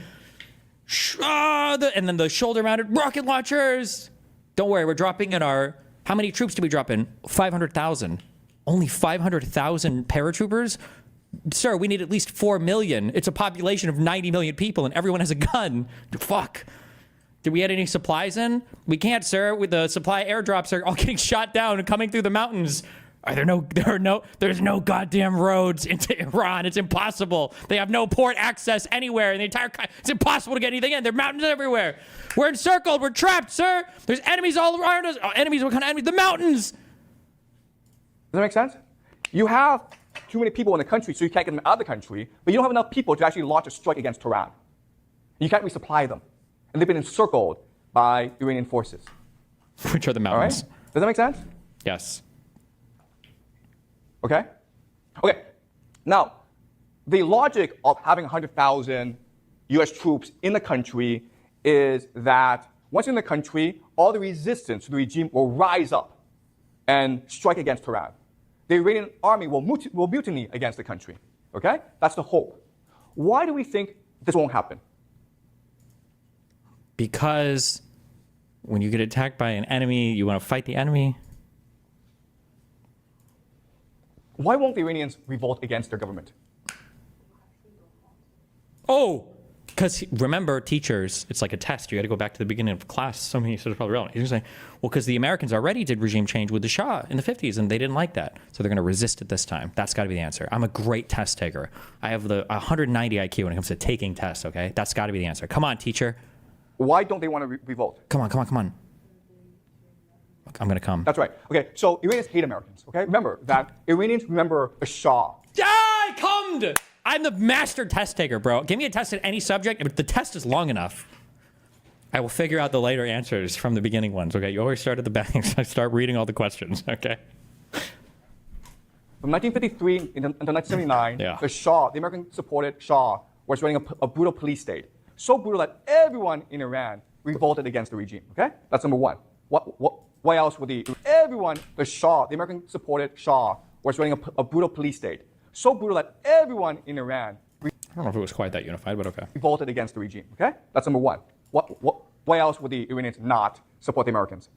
And then the shoulder-mounted rocket launchers. Don't worry, we're dropping in our... How many troops do we drop in? 500,000. Only 500,000 paratroopers? Sir, we need at least 4 million. It's a population of 90 million people, and everyone has a gun. Fuck. Did we add any supplies in? We can't, sir. With the supply airdrops are all getting shot down and coming through the mountains. There's no goddamn roads into Iran. It's impossible. They have no port access anywhere in the entire country. It's impossible to get anything in. There are mountains everywhere. We're encircled. We're trapped, sir. There's enemies all around us. Oh, enemies? What kind of enemies? The mountains. Does that make sense? You have too many people in the country, so you can't get them out of the country, but you don't have enough people to actually launch a strike against Tehran. You can't resupply them. And they've been encircled by Iranian forces. Which are the mountains. All right? Does that make sense? Yes. Okay? Okay. Now, the logic of having 100,000 US troops in the country is that once in the country, all the resistance to the regime will rise up and strike against Tehran. The Iranian army will mutiny against the country. Okay? That's the hope. Why do we think this won't happen? Because when you get attacked by an enemy, you want to fight the enemy. Why won't the Iranians revolt against their government? Oh, because remember, teachers, it's like a test. You got to go back to the beginning of class. So many sort of probably relevant. He's saying, well, because the Americans already did regime change with the Shah in the 50s, and they didn't like that. So they're going to resist it this time. That's got to be the answer. I'm a great test taker. I have the 190 IQ when it comes to taking tests, okay? That's got to be the answer. Come on, teacher. Why don't they want to revolt? Come on. I'm going to come. That's right. Okay, so Iranians hate Americans, okay? Remember that Iranians remember the Shah. I cummed! I'm the master test taker, bro. Give me a test at any subject. If the test is long enough, I will figure out the later answers from the beginning ones, okay? You always start at the back, so I start reading all the questions, okay? From 1953 until 1979, Yeah. the Shah, the American-supported Shah, was running a brutal police state. So brutal that everyone in Iran revolted against the regime, okay? That's number one. Why else would the Shah, the American-supported Shah, was running a brutal police state. So brutal that everyone in Iran I don't know if it was quite that unified, but okay. revolted against the regime, okay? That's number one. Why else would the Iranians not support the Americans?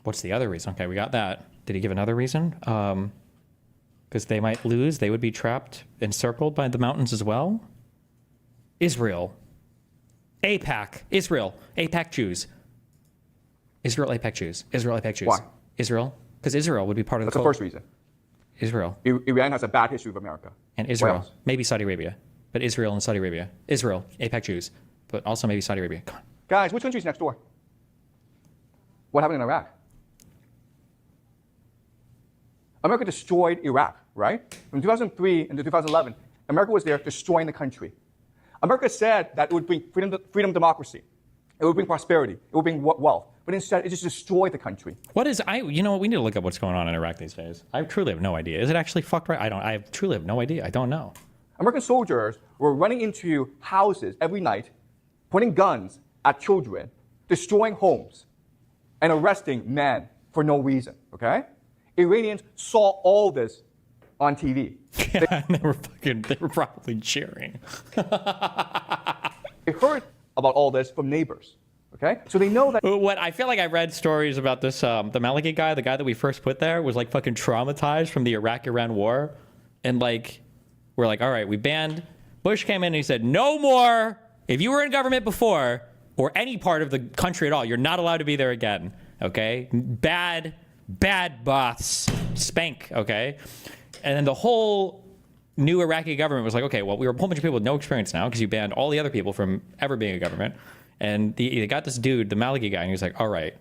What's the other reason? Okay, we got that. Did he give another reason? Because they might lose. They would be trapped, encircled by the mountains as well. Israel. AIPAC. Israel. AIPAC Jews. Israel, AIPAC Jews. Israel, AIPAC Jews. Why? Israel. Because Israel would be part of That's the the first reason. Israel. Iran has a bad history with America. And Why Israel. else? Maybe Saudi Arabia. But Israel and Saudi Arabia. Israel, AIPAC Jews. But also maybe Saudi Arabia. Come on. Guys, which country's next door? What happened in Iraq? America destroyed Iraq, right? From 2003 into 2011, America was there destroying the country. America said that it would bring freedom, democracy. It would bring prosperity. It would bring wealth. But instead, it just destroyed the country. You know what? We need to look up what's going on in Iraq these days. I truly have no idea. Is it actually fucked right? I truly have no idea. I don't know. American soldiers were running into houses every night, pointing guns at children, destroying homes, and arresting men for no reason, okay? Iranians saw all this on TV. Yeah, they were probably cheering. They heard about all this from neighbors, okay? So they know that. What I feel like I read stories about this, the Maliki guy, the guy that we first put there, was like fucking traumatized from the Iraq-Iran war. And like, we're like, all right, we banned. Bush came in and he said, no more If you were in government before, or any part of the country at all, you're not allowed to be there again. Okay? Bad boss. Spank. Okay? And then the whole new Iraqi government was like, okay, well, we were a whole bunch of people with no experience now because you banned all the other people from ever being a government. And they got this dude, the Maliki guy, and he was like, all right,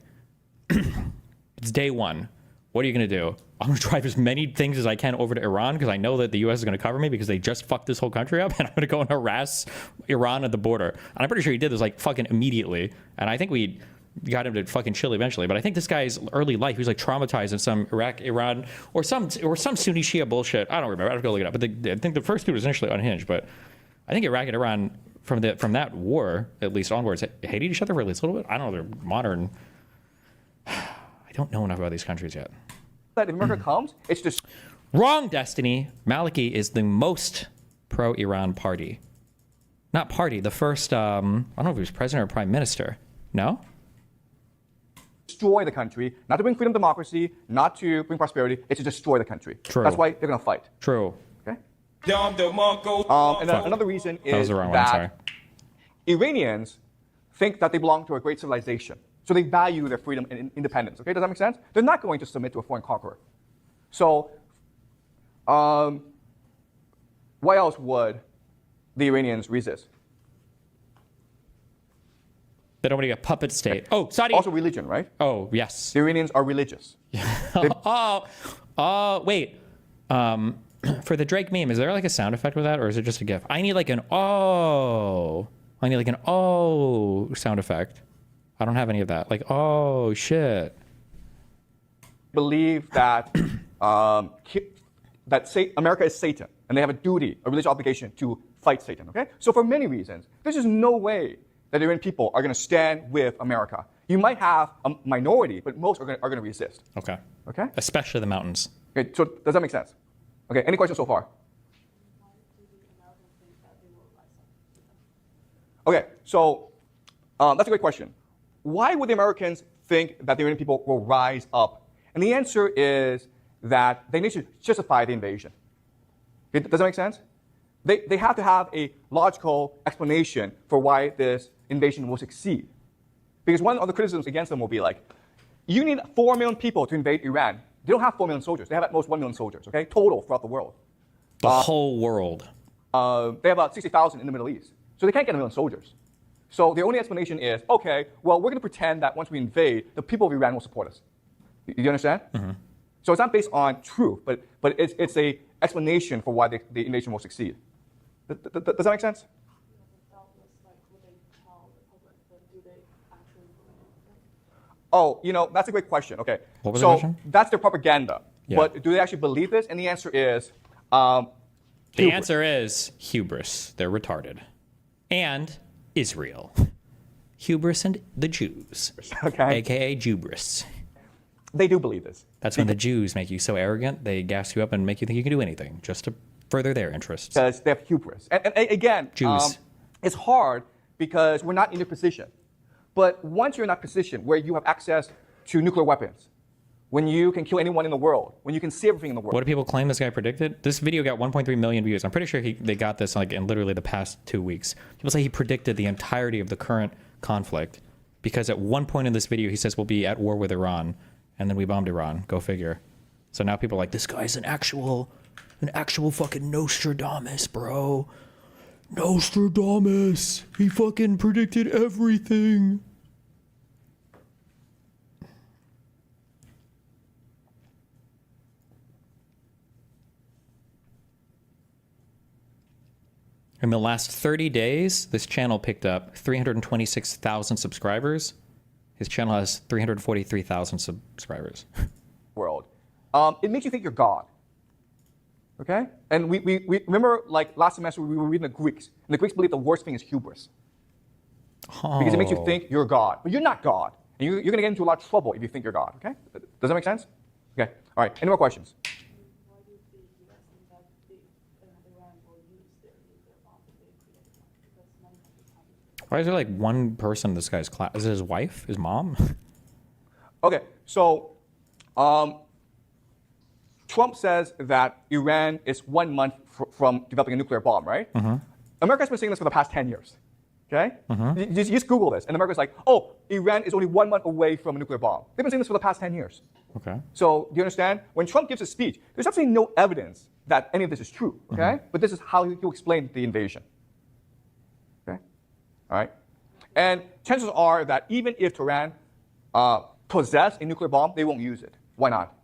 it's day one. What are you going to do? I'm going to drive as many things as I can over to Iran because I know that the U.S. is going to cover me because they just fucked this whole country up, and I'm going to go and harass Iran at the border. And I'm pretty sure he did this like fucking immediately. And I think we got him to fucking chill eventually. But I think this guy's early life, he was like traumatized in some Iran, or some Sunni Shia bullshit. I don't remember. I have to go look it up. But I think the first dude was initially unhinged. But I think Iraq and Iran, from that war, at least onwards, hated each other for at least a little bit. I don't know. They're modern. I don't know enough about these countries yet. That if America comes, it's just wrong. Destiny. Maliki is the most pro-Iran party. Not party. The first. I don't know if he was president or prime minister. No. Destroy the country, not to bring freedom, democracy, not to bring prosperity. It's to destroy the country. True. That's why they're gonna fight. True. Okay. And then another reason is that Iranians think that they belong to a great civilization. So they value their freedom and independence. Okay, does that make sense? They're not going to submit to a foreign conqueror. So, why else would the Iranians resist? They don't want to get a puppet state. Oh, Saudi. Also religion, right? Oh, yes. The Iranians are religious. Wait. For the Drake meme, is there like a sound effect with that, or is it just a GIF? I need like an sound effect. I don't have any of that. Like, oh shit. Believe that America is Satan, and they have a duty, a religious obligation to fight Satan. Okay. So for many reasons, there's just no way that Iranian people are going to stand with America. You might have a minority, but most are going to resist. Okay. Okay. Especially the mountains. Okay. So does that make sense? Okay. Any questions so far? Okay. So that's a great question. Why would the Americans think that the Iranian people will rise up? And the answer is that they need to justify the invasion. Okay, does that make sense? They have to have a logical explanation for why this invasion will succeed. Because one of the criticisms against them will be like, you need 4 million people to invade Iran. They don't have 4 million soldiers. They have at most 1 million soldiers, okay, total throughout the world. The whole world. They have about 60,000 in the Middle East. So they can't get 1 million soldiers. So the only explanation is, okay, well, we're going to pretend that once we invade, the people of Iran will support us. You understand? Mm-hmm. So it's not based on truth, but it's a explanation for why the invasion will succeed. Does that make sense? Oh, that's a great question. Okay. What was the question? That's their propaganda. Yeah. But do they actually believe this? And the answer is the answer is hubris. They're retarded. And Israel. Hubris and the Jews. Okay. AKA Jubris. They do believe this. That's when the Jews make you so arrogant, they gas you up and make you think you can do anything just to further their interests. Because they have hubris. And again, Jews. It's hard because we're not in a position. But once you're in that position where you have access to nuclear weapons, when you can kill anyone in the world, when you can see everything in the world. What do people claim this guy predicted? This video got 1.3 million views. I'm pretty sure they got this like in literally the past 2 weeks. People say he predicted the entirety of the current conflict because at one point in this video he says we'll be at war with Iran, and then we bombed Iran. Go figure. So now people are like, this guy's an actual fucking Nostradamus, bro. Nostradamus. He fucking predicted everything. In the last 30 days, this channel picked up 326,000 subscribers. His channel has 343,000 subscribers. World. It makes you think you're God. Okay? And we remember, like, last semester we were reading the Greeks. And the Greeks believe the worst thing is hubris. Oh. Because it makes you think you're God. But you're not God. And you're going to get into a lot of trouble if you think you're God. Okay? Does that make sense? Okay. All right. Any more questions? Why do you think US and that Iran will use their nuclear bomb if they create one? Because many countries have nuclear. Why is there like one person in this guy's class? Is it his wife? His mom? Okay. So, Trump says that Iran is 1 month from developing a nuclear bomb, right? Mm-hmm. America's been saying this for the past 10 years. Okay? You just Google this, and America's like, oh, Iran is only 1 month away from a nuclear bomb. They've been saying this for the past 10 years. Okay. So do you understand? When Trump gives a speech, there's absolutely no evidence that any of this is true. Okay? But this is how he'll explain the invasion. Okay? All right? And chances are that even if Tehran possess a nuclear bomb, they won't use it. Why not?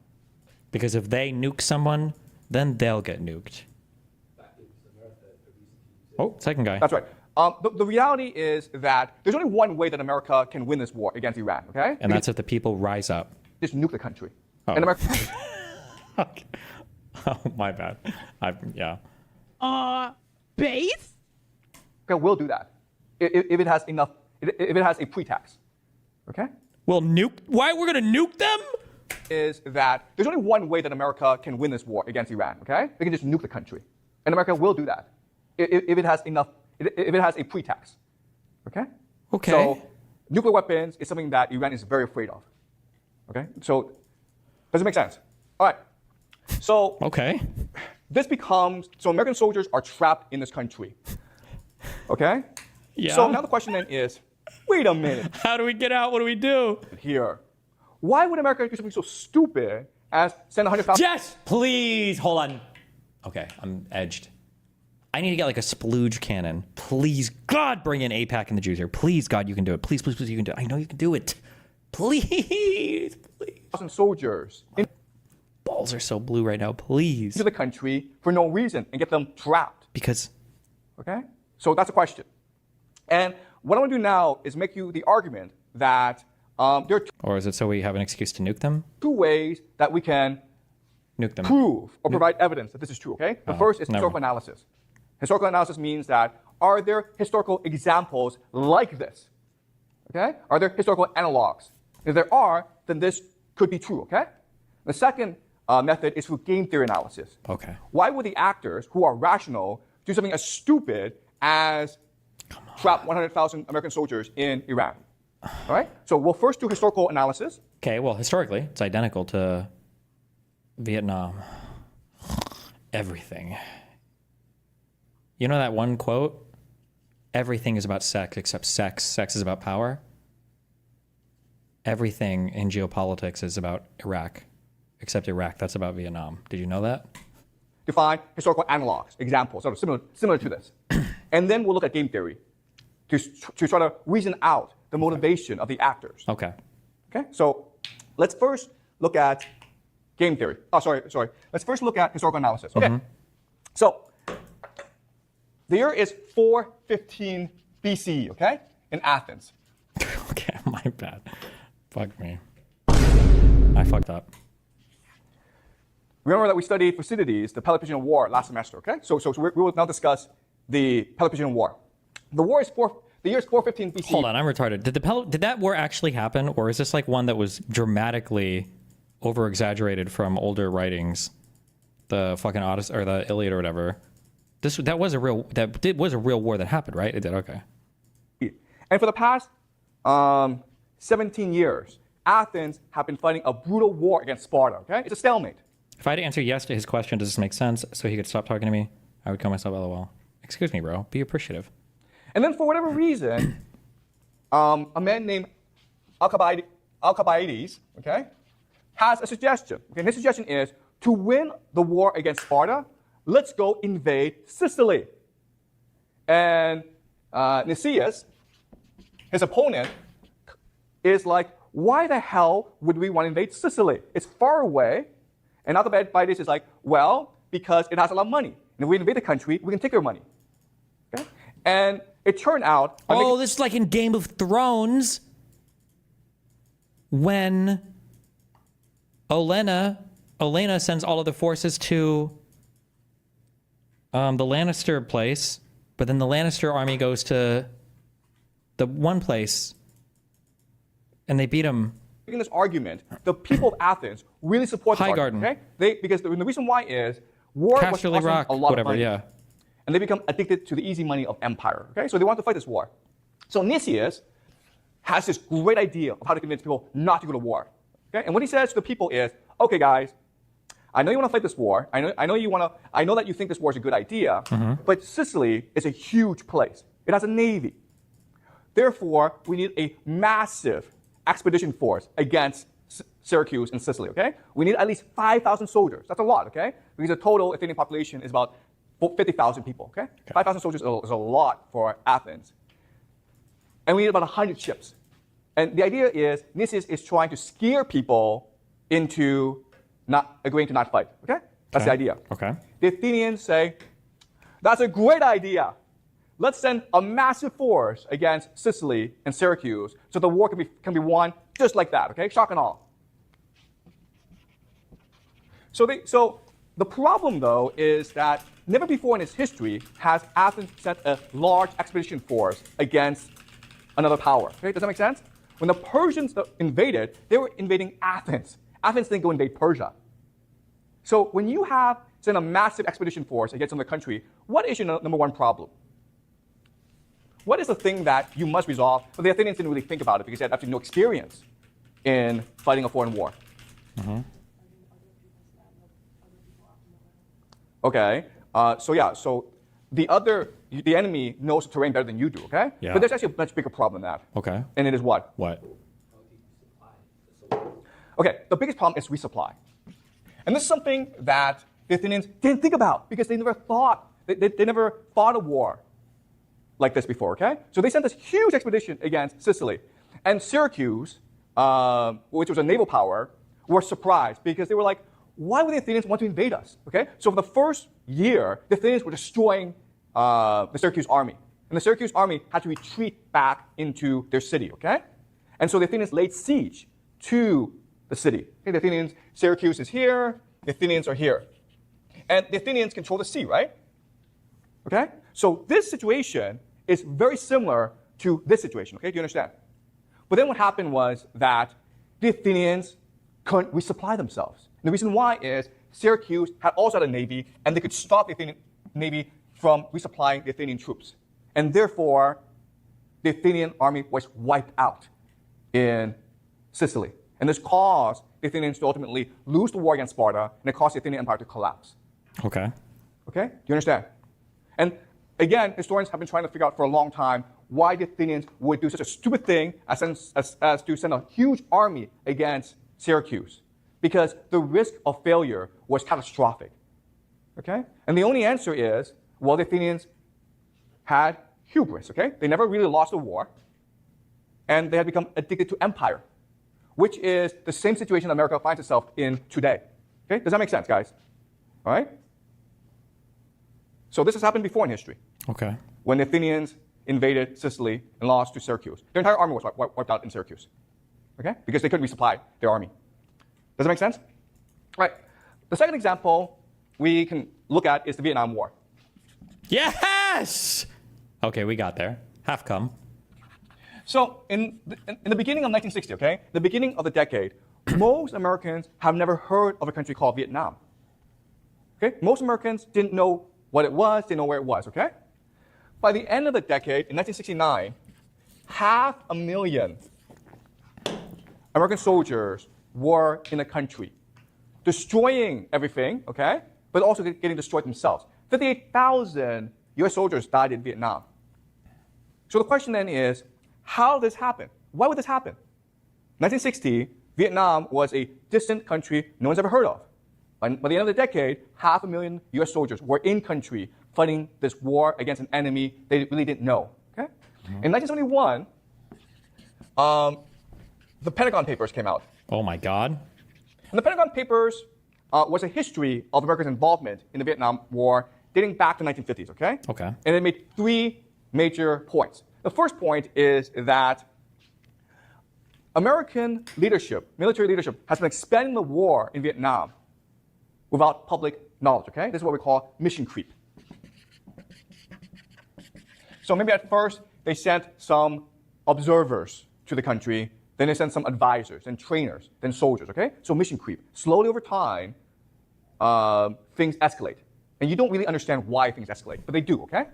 Because if they nuke someone, then they'll get nuked. Oh, second guy. That's right. The reality is that there's only one way that America can win this war against Iran, okay? And that's if the people rise up. Just nuke the country. Oh. And America, Okay. Oh, my bad. Yeah. Base? will do that if it has enough, if it has a pretext, okay? Well, nuke. Why we're gonna nuke them? Is that there's only one way that America can win this war against Iran, okay? They can just nuke the country. And America will do that if it has enough, if it has a pretext, okay? Okay. So nuclear weapons is something that Iran is very afraid of, okay? So does it make sense? All right. So Okay. this becomes, so American soldiers are trapped in this country, okay? Yeah. So now the question then is, wait a minute How do we get out? What do we do? here. Why would America do something so stupid as send 100,000? Yes, please. Hold on. Okay, I'm edged. I need to get like a splooge cannon. Please, God, bring in APAC and the Jews here. Please, God, you can do it. Please, please, please, you can do it. I know you can do it. Please, please. Soldiers into Balls are so blue right now. Please. the country for no reason and get them trapped, Because okay? So that's a question. And what I'm gonna do now is make you the argument that there are or is it so we have an excuse to nuke them? two ways that we can Nuke them. prove or provide evidence that this is true, okay? The first is never. historical analysis. Historical analysis means that are there historical examples like this? Okay? Are there historical analogs? If there are, then this could be true, okay? The second method is through game theory analysis. Okay. Why would the actors who are rational do something as stupid as trap 100,000 American soldiers in Iran? All right? So we'll first do historical analysis. Okay, well, historically, it's identical to Vietnam. Everything. You know that one quote? Everything is about sex except sex. Sex is about power. Everything in geopolitics is about Iraq, except Iraq. That's about Vietnam. Did you know that? Define historical analogs, examples that are similar to this. And then we'll look at game theory to try to reason out the motivation of the actors. Okay. Okay, so let's first look at game theory. Oh, sorry. Let's first look at historical analysis. Okay, so the year is 415 BCE, okay, in Athens. Okay, my bad. Fuck me. I fucked up. Remember that we studied Thucydides, the Peloponnesian War, last semester, okay? So we will now discuss the Peloponnesian War. The year is 415 BCE. Hold on, I'm retarded. Did that war actually happen, or is this like one that was dramatically over exaggerated from older writings, the fucking Odyssey or the Iliad or whatever? That was a real war that happened, right? It did. Okay. And for the past 17 years, Athens have been fighting a brutal war against Sparta. Okay, it's a stalemate. If I had to answer yes to his question, does this make sense? So he could stop talking to me, I would call myself LOL. Excuse me, bro. Be appreciative. And then for whatever reason, a man named Alcibiades, okay, has a suggestion. Okay, and his suggestion is to win the war against Sparta, let's go invade Sicily. And Nicias, his opponent, is like, why the hell would we want to invade Sicily? It's far away. And Alcibiades is like, well, because it has a lot of money. And if we invade the country, we can take their money. Okay? And it turned out... Oh, this is like in Game of Thrones when Olenna sends all of the forces to the Lannister place, but then the Lannister army goes to the one place and they beat them. In this argument, the people of Athens really support this argument, Highgarden. okay? Because the reason why is war was Casterly costing Rock, a lot whatever, of money. yeah. And they become addicted to the easy money of empire, okay? So they want to fight this war. So Nicias has this great idea of how to convince people not to go to war, okay? And what he says to the people is, okay, guys, I know you want to fight this war. I know that you think this war is a good idea, but Sicily is a huge place. It has a navy, Therefore, we need a massive expedition force against Syracuse and Sicily, okay? We need at least 5,000 soldiers. That's a lot, okay? Because the total Athenian population is about 50,000 people, okay? 5,000 soldiers is a lot for Athens. And we need about 100 ships. And the idea is Nicias is trying to scare people into not agreeing to not fight, okay? That's the idea. Okay. The Athenians say, that's a great idea. Let's send a massive force against Sicily and Syracuse so the war can be won just like that, okay? Shock and awe. So the problem, though, is that never before in its history has Athens sent a large expedition force against another power. Okay? Does that make sense? When the Persians invaded, they were invading Athens. Athens didn't go invade Persia. So when you send a massive expedition force against another country, what is your number one problem? What is the thing that you must resolve? But the Athenians didn't really think about it because they had absolutely no experience in fighting a foreign war. Mm-hmm. Okay, so the enemy knows the terrain better than you do, okay? Yeah. But there's actually a much bigger problem than that. Okay. And it is what? What? How do you supply the soldiers? Okay, the biggest problem is resupply. And this is something that the Athenians didn't think about because they never fought a war like this before, okay? So they sent this huge expedition against Sicily. And Syracuse, which was a naval power, were surprised because they were like, why would the Athenians want to invade us? Okay, so for the first year, the Athenians were destroying the Syracuse army, and the Syracuse army had to retreat back into their city. Okay, and so the Athenians laid siege to the city. Okay, the Athenians, Syracuse is here, the Athenians are here, and the Athenians control the sea, right? Okay, so this situation is very similar to this situation. Okay, do you understand? But then what happened was that the Athenians couldn't resupply themselves. And the reason why is Syracuse also had a navy, and they could stop the Athenian navy from resupplying the Athenian troops. And therefore, the Athenian army was wiped out in Sicily. And this caused the Athenians to ultimately lose the war against Sparta, and it caused the Athenian empire to collapse. Okay. Okay? Do you understand? And again, historians have been trying to figure out for a long time why the Athenians would do such a stupid thing as to send a huge army against Syracuse. Because the risk of failure was catastrophic. Okay? And the only answer is, well, the Athenians had hubris, okay? They never really lost a war, and they had become addicted to empire, which is the same situation America finds itself in today. Okay? Does that make sense, guys? All right? So this has happened before in history. Okay. When the Athenians invaded Sicily and lost to Syracuse. Their entire army was wiped out in Syracuse. Okay? Because they couldn't resupply their army. Does that make sense? All right. The second example we can look at is the Vietnam War. Yes! Okay, we got there. Half come. So in the beginning of 1960, okay, the beginning of the decade, most Americans have never heard of a country called Vietnam. Okay? Most Americans didn't know what it was, didn't know where it was, okay? By the end of the decade, in 1969, 500,000 American soldiers were in the country, destroying everything, okay, but also getting destroyed themselves. 58,000 US soldiers died in Vietnam. So the question then is, how did this happen? Why would this happen? 1960, Vietnam was a distant country no one's ever heard of. By the end of the decade, 500,000 US soldiers were in country fighting this war against an enemy they really didn't know. Okay? In 1971, the Pentagon Papers came out. Oh my God. And the Pentagon Papers was a history of America's involvement in the Vietnam War dating back to the 1950s, okay? Okay. And it made three major points. The first point is that American leadership, military leadership, has been expanding the war in Vietnam without public knowledge, okay? This is what we call mission creep. So maybe at first they sent some observers to the country, then they sent some advisors and trainers, then soldiers, okay? So mission creep. Slowly over time, things escalate. And you don't really understand why things escalate, but they do, okay?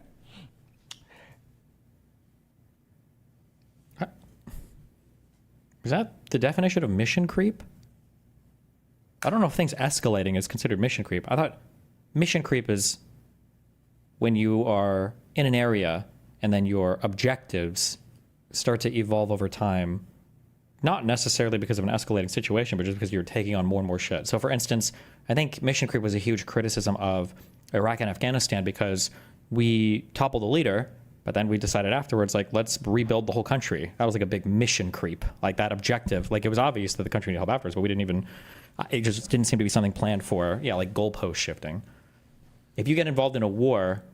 Is that the definition of mission creep? I don't know if things escalating is considered mission creep. I thought mission creep is when you are in an area and then your objectives start to evolve over time, not necessarily because of an escalating situation, but just because you're taking on more and more shit. So for instance, I think mission creep was a huge criticism of Iraq and Afghanistan because we toppled the leader, but then we decided afterwards, like, let's rebuild the whole country. That was like a big mission creep, like that objective. Like it was obvious that the country needed help afterwards, but we didn't even, it just didn't seem to be something planned for, like goalpost shifting. If you get involved in a war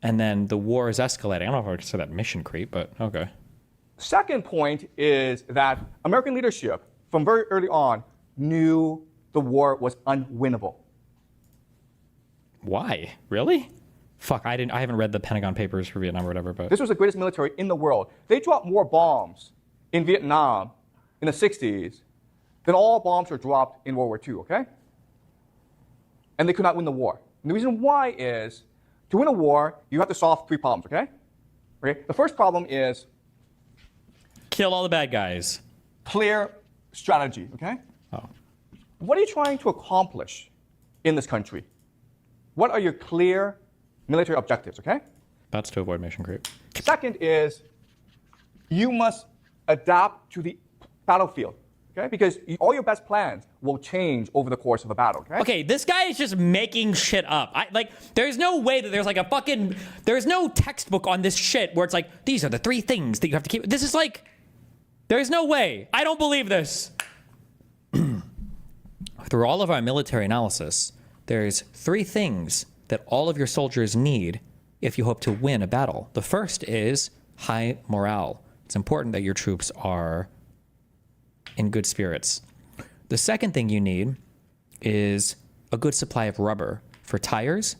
and then the war is escalating, I don't know if I would consider that mission creep, but okay. Second point is that American leadership, from very early on, knew the war was unwinnable. Why? Really? Fuck, I haven't read the Pentagon Papers for Vietnam or whatever, but This was the greatest military in the world. They dropped more bombs in Vietnam in the 60s than all bombs were dropped in World War II, okay? And they could not win the war. And the reason why is, to win a war, you have to solve 3 problems, okay? The first problem is kill all the bad guys. clear strategy, okay? Oh. What are you trying to accomplish in this country? What are your clear military objectives, okay? That's to avoid mission creep. Second is you must adapt to the battlefield, okay? Because all your best plans will change over the course of a battle, okay? Okay, this guy is just making shit up. There's no way that there's like a fucking, there's no textbook on this shit where it's like, these are the 3 things that you have to keep. This is like, there's no way. I don't believe this. Through all of our military analysis, there's 3 things that all of your soldiers need if you hope to win a battle. The first is high morale. It's important that your troops are in good spirits. The second thing you need is a good supply of rubber for tires.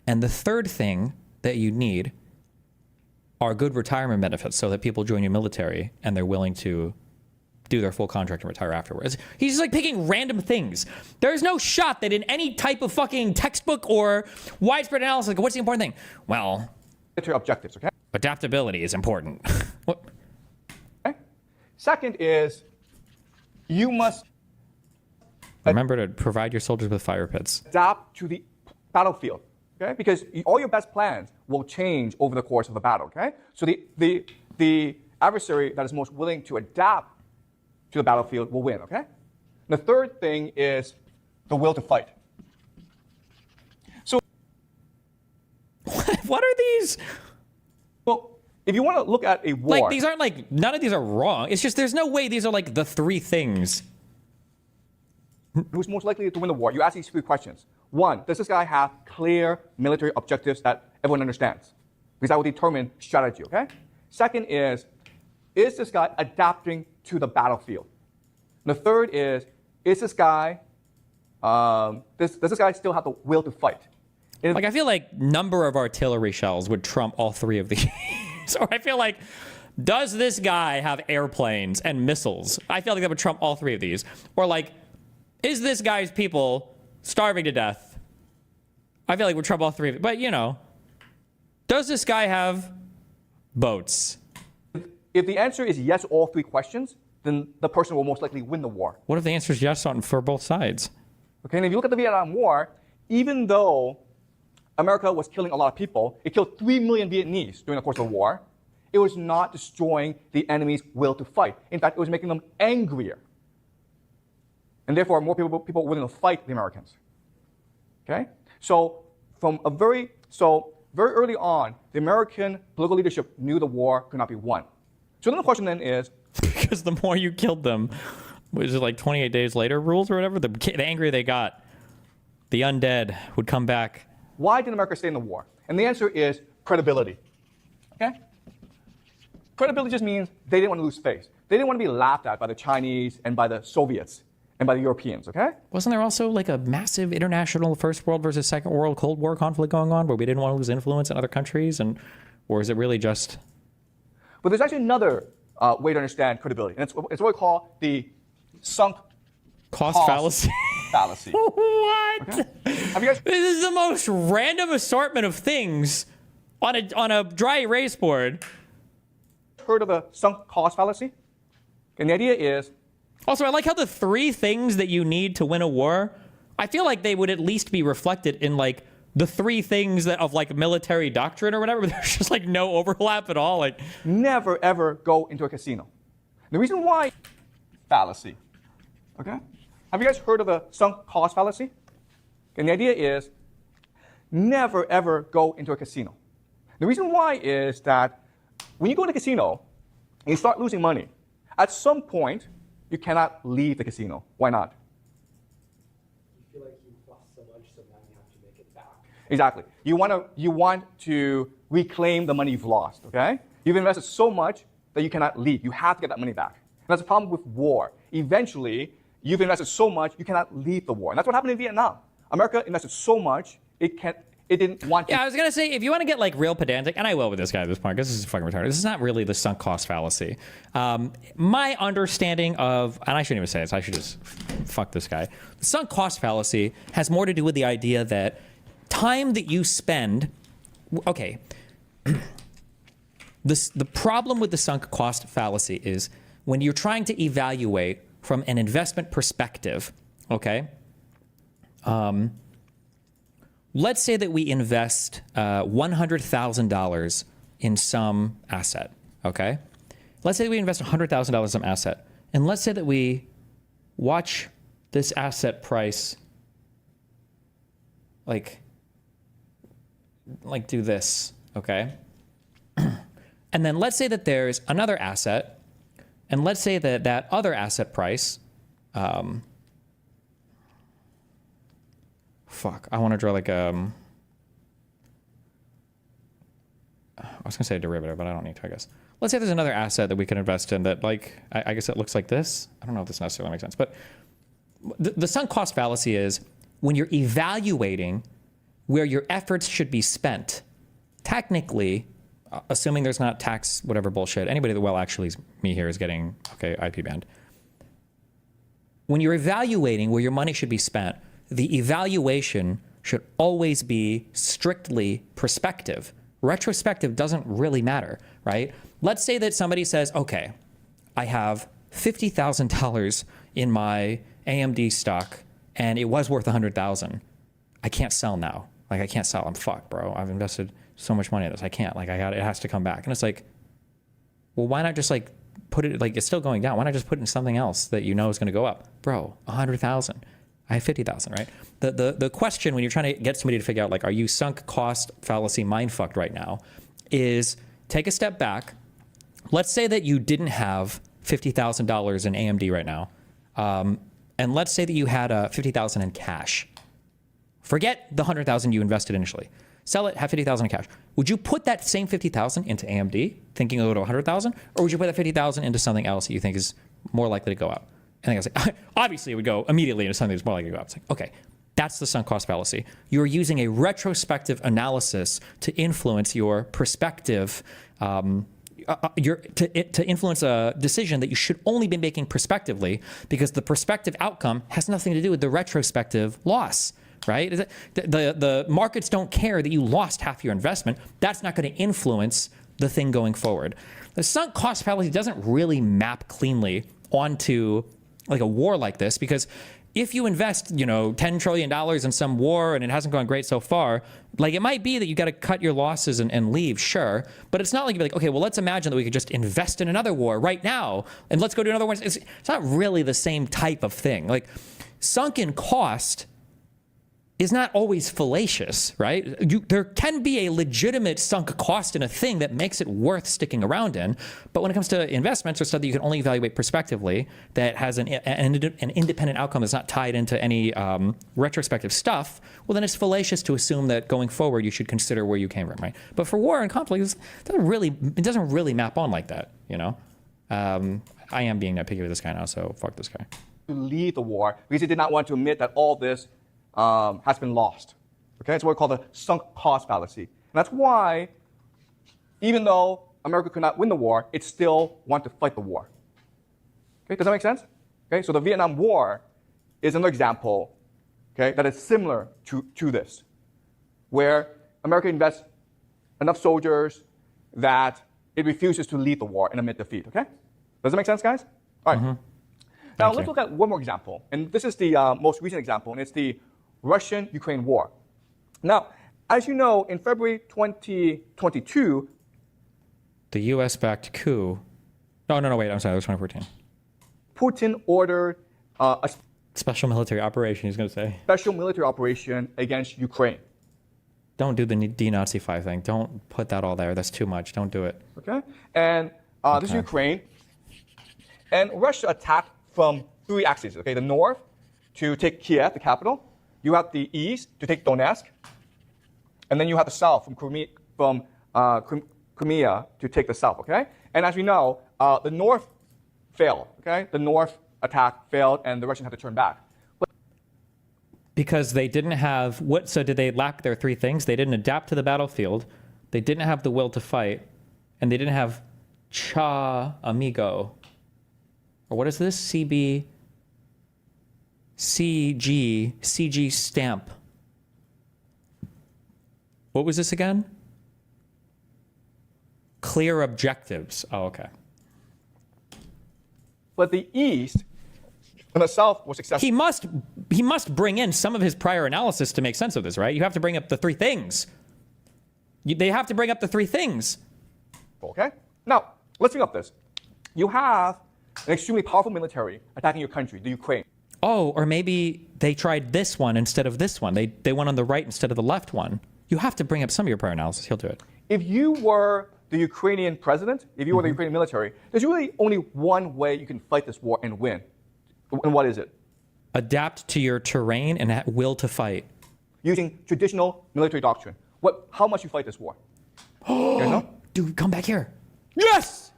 And the third thing that you need are good retirement benefits so that people join your military and they're willing to do their full contract and retire afterwards. He's just like picking random things. There's no shot that in any type of fucking textbook or widespread analysis, like, what's the important thing? Well, Military objectives, okay? adaptability is important. What? Okay? Second is you must Remember to provide your soldiers with fire pits. adapt to the battlefield, okay? Because all your best plans will change over the course of a battle, okay? So the adversary that is most willing to adapt to the battlefield will win, okay? And the third thing is the will to fight. So, What are these? well, if you want to look at a war, Like, these aren't like, none of these are wrong. It's just there's no way these are like the 3 things. who's most likely to win the war, you ask these 3 questions. 1, does this guy have clear military objectives that everyone understands? Because that will determine strategy, okay? Second is this guy adapting to the battlefield? And the third is this guy, does this guy still have the will to fight? Like, I feel like number of artillery shells would trump all 3 of these. Or I feel like, does this guy have airplanes and missiles? I feel like that would trump all 3 of these. Or like, is this guy's people starving to death? I feel like would trump all 3 of it. But, you know, does this guy have boats? If the answer is yes to all 3 questions, then the person will most likely win the war. What if the answer is yes on for both sides? Okay, and if you look at the Vietnam War, even though America was killing a lot of people, it killed 3 million Vietnamese during the course of the war, it was not destroying the enemy's will to fight. In fact, it was making them angrier. And therefore, more people were willing to fight the Americans. Okay? So very early on, the American political leadership knew the war could not be won. So then the question then is, Because the more you killed them, was it like 28 days later rules or whatever? The angrier they got, the undead would come back. why did America stay in the war? And the answer is credibility. Okay? Credibility just means they didn't want to lose face. They didn't want to be laughed at by the Chinese and by the Soviets and by the Europeans, okay? Wasn't there also like a massive international First World versus Second World Cold War conflict going on where we didn't want to lose influence in other countries? Or is it really just... But there's actually another way to understand credibility, and it's what we call the sunk Cost fallacy? fallacy. What? Okay? Have you guys This is the most random assortment of things on a dry erase board. heard of the sunk cost fallacy? And the idea is, Also, I like how the 3 things that you need to win a war, I feel like they would at least be reflected in like the three things that of like military doctrine or whatever, but there's just like no overlap at all. Like, never ever go into a casino. The reason why, fallacy. Okay? Have you guys heard of the sunk cost fallacy? And the idea is never ever go into a casino. The reason why is that when you go to a casino and you start losing money, at some point you cannot leave the casino. Why not? You feel like you've lost so much, so now you have to make it back. Exactly. You want to reclaim the money you've lost, okay? You've invested so much that you cannot leave. You have to get that money back. And that's a problem with war. Eventually, you've invested so much, you cannot leave the war. And that's what happened in Vietnam. America invested so much, it didn't want to. yeah, I was gonna say, if you want to get like real pedantic, and I will with this guy at this point, because this is fucking retarded. This is not really the sunk cost fallacy. My understanding of, and I shouldn't even say this, I should just fuck this guy. The sunk cost fallacy has more to do with the idea that time that you spend, okay, the problem with the sunk cost fallacy is when you're trying to evaluate from an investment perspective, okay? Let's say that we invest $100,000 in some asset, okay? Let's say that we invest $100,000 in some asset, and let's say that we watch this asset price like do this, okay? And then let's say that there's another asset, and let's say that that other asset price, fuck, I want to draw like I was gonna say a derivative, but I don't need to, I guess. Let's say there's another asset that we can invest in that, like, I guess it looks like this. I don't know if this necessarily makes sense, but the sunk cost fallacy is when you're evaluating where your efforts should be spent, technically, assuming there's not tax, whatever bullshit, anybody that, well, actually me here is getting, okay, IP banned. When you're evaluating where your money should be spent, the evaluation should always be strictly prospective. Retrospective doesn't really matter, right? Let's say that somebody says, okay, I have $50,000 in my AMD stock and it was worth $100,000. I can't sell now. Like, I can't sell. I'm fucked, bro. I've invested so much money in this. I can't. Like, it has to come back. And it's like, well, why not just like put it, like, it's still going down. Why not just put it in something else that you know is going to go up? Bro, 100,000. I have 50,000, right? The question when you're trying to get somebody to figure out, like, are you sunk cost fallacy mindfucked right now, is take a step back. Let's say that you didn't have $50,000 in AMD right now. And let's say that you had $50,000 in cash. Forget the $100,000 you invested initially. Sell it, have $50,000 in cash. Would you put that same $50,000 into AMD, thinking it'll go to $100,000, or would you put that $50,000 into something else that you think is more likely to go up? And I was like, obviously it would go immediately into something that's more likely to go up. It's like, okay, that's the sunk cost fallacy. You're using a retrospective analysis to influence your perspective, to influence a decision that you should only be making prospectively, because the prospective outcome has nothing to do with the retrospective loss. Right? The markets don't care that you lost half your investment. That's not going to influence the thing going forward. The sunk cost fallacy doesn't really map cleanly onto like a war like this, because if you invest, $10 trillion in some war and it hasn't gone great so far, like, it might be that you got to cut your losses and leave, sure. But it's not like you'd be like, okay, well, let's imagine that we could just invest in another war right now and let's go do another one. It's not really the same type of thing. Like, sunken cost is not always fallacious, right? There can be a legitimate sunk cost in a thing that makes it worth sticking around in. But when it comes to investments or stuff that you can only evaluate prospectively, that has an independent outcome that's not tied into any retrospective stuff, well, then it's fallacious to assume that going forward you should consider where you came from, right? But for war and conflict, it doesn't really map on like that, I am being nitpicky with this guy now, so fuck this guy. To lead the war because he did not want to admit that all this has been lost. Okay, it's what we call the sunk cost fallacy. And that's why, even though America could not win the war, it still wanted to fight the war. Okay, does that make sense? Okay, so the Vietnam War is another example, okay, that is similar to this, where America invests enough soldiers that it refuses to lead the war and admit defeat. Okay, does that make sense, guys? All right. Now let's look at one more example, and this is the most recent example, and it's the Russian-Ukraine war. Now, As you know, in February 2022, The U.S.-backed coup. No, wait, I'm sorry, that was 2014. Putin ordered a Special military operation, he's going to say. special military operation against Ukraine. Don't do the denazify thing. Don't put that all there. That's too much. Don't do it. Okay? And this is Okay. Ukraine. And Russia attacked from 3 axes. Okay, the north to take Kiev, the capital. You have the east to take Donetsk. And then you have the south from Crimea to take the south. Okay? And as we know, the north failed. Okay? The north attack failed, and the Russians had to turn back. Because they didn't have what? So did they lack their 3 things? They didn't adapt to the battlefield. They didn't have the will to fight, and they didn't have cha amigo. Or what is this? CG stamp. What was this again? Clear objectives. Oh, okay. But the east and the south was successful. He must bring in some of his prior analysis to make sense of this, right? You have to bring up the 3 things. They have to bring up the 3 things. Okay? Now, let's bring up this. You have an extremely powerful military attacking your country, the Ukraine. Oh, or maybe they tried this one instead of this one. They went on the right instead of the left one. You have to bring up some of your prior analysis. He'll do it. If you were the Ukrainian president, if you were the Ukrainian military, there's really only one way you can fight this war and win. And what is it? Adapt to your terrain and will to fight. Using traditional military doctrine. How must you fight this war? You guys know? Dude, come back here. Yes!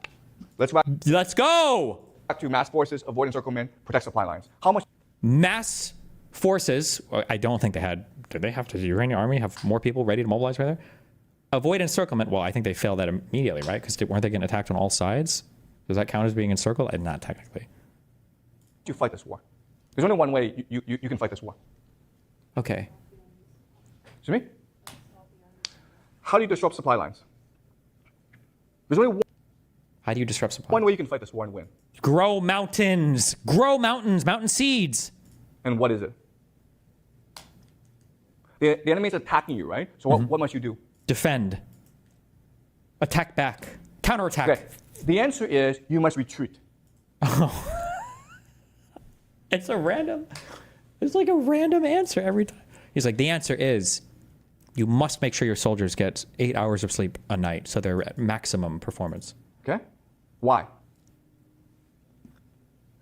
Let's go Let's go. back to mass forces, avoid encirclement, protect supply lines. How much? Mass forces. I don't think they had. Did they have to? The Ukrainian army have more people ready to mobilize right there? Avoid encirclement. Well, I think they failed that immediately, right? Because weren't they getting attacked on all sides? Does that count as being encircled? Not technically. You fight this war. There's only one way you can fight this war. Okay. Excuse me? How do you disrupt supply lines? There's only How do you disrupt supply? one way you can fight this war and win. Grow mountains. Grow mountains. Mountain seeds. And what is it? The enemy is attacking you, right? So what must you do? Defend. Attack back. Counterattack. Okay. The answer is you must retreat. It's like a random answer every time. He's like, the answer is you must make sure your soldiers get 8 hours of sleep a night so they're at maximum performance. Okay? Why?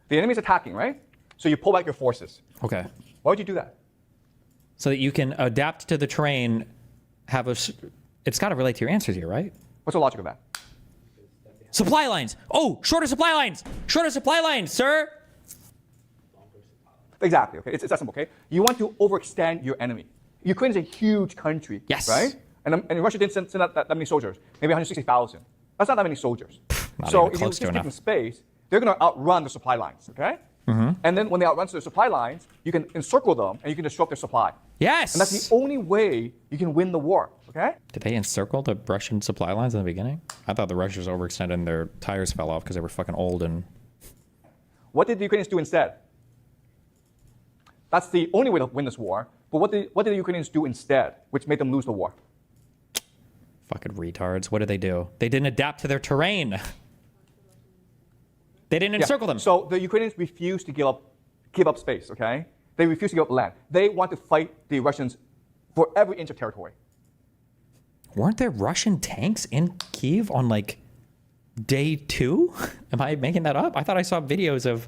The enemy is attacking, right? So you pull back your forces. Okay. Why would you do that? So that you can adapt to the terrain, it's got to relate to your answers here, right? What's the logic of that? Supply lines. Oh, shorter supply lines. Shorter supply lines, sir. Exactly, okay? It's that simple, okay? You want to overextend your enemy. Ukraine is a huge country, Yes. right? And Russia didn't send out that many soldiers, maybe 160,000. That's not that many soldiers. Not So even if you close just to give them enough. space, they're going to outrun the supply lines, okay? And then when they outrun the supply lines, you can encircle them and you can disrupt their supply. Yes. And that's the only way you can win the war, okay? Did they encircle the Russian supply lines in the beginning? I thought the Russians overextended and their tires fell off because they were fucking old and... What did the Ukrainians do instead? That's the only way to win this war. But what did the Ukrainians do instead, which made them lose the war? Fucking retards. What did they do? They didn't adapt to their terrain. They didn't encircle them. So the Ukrainians refused to give up space, okay? They refused to give up land. They want to fight the Russians for every inch of territory. Weren't there Russian tanks in Kyiv on like day 2? Am I making that up? I thought I saw videos of...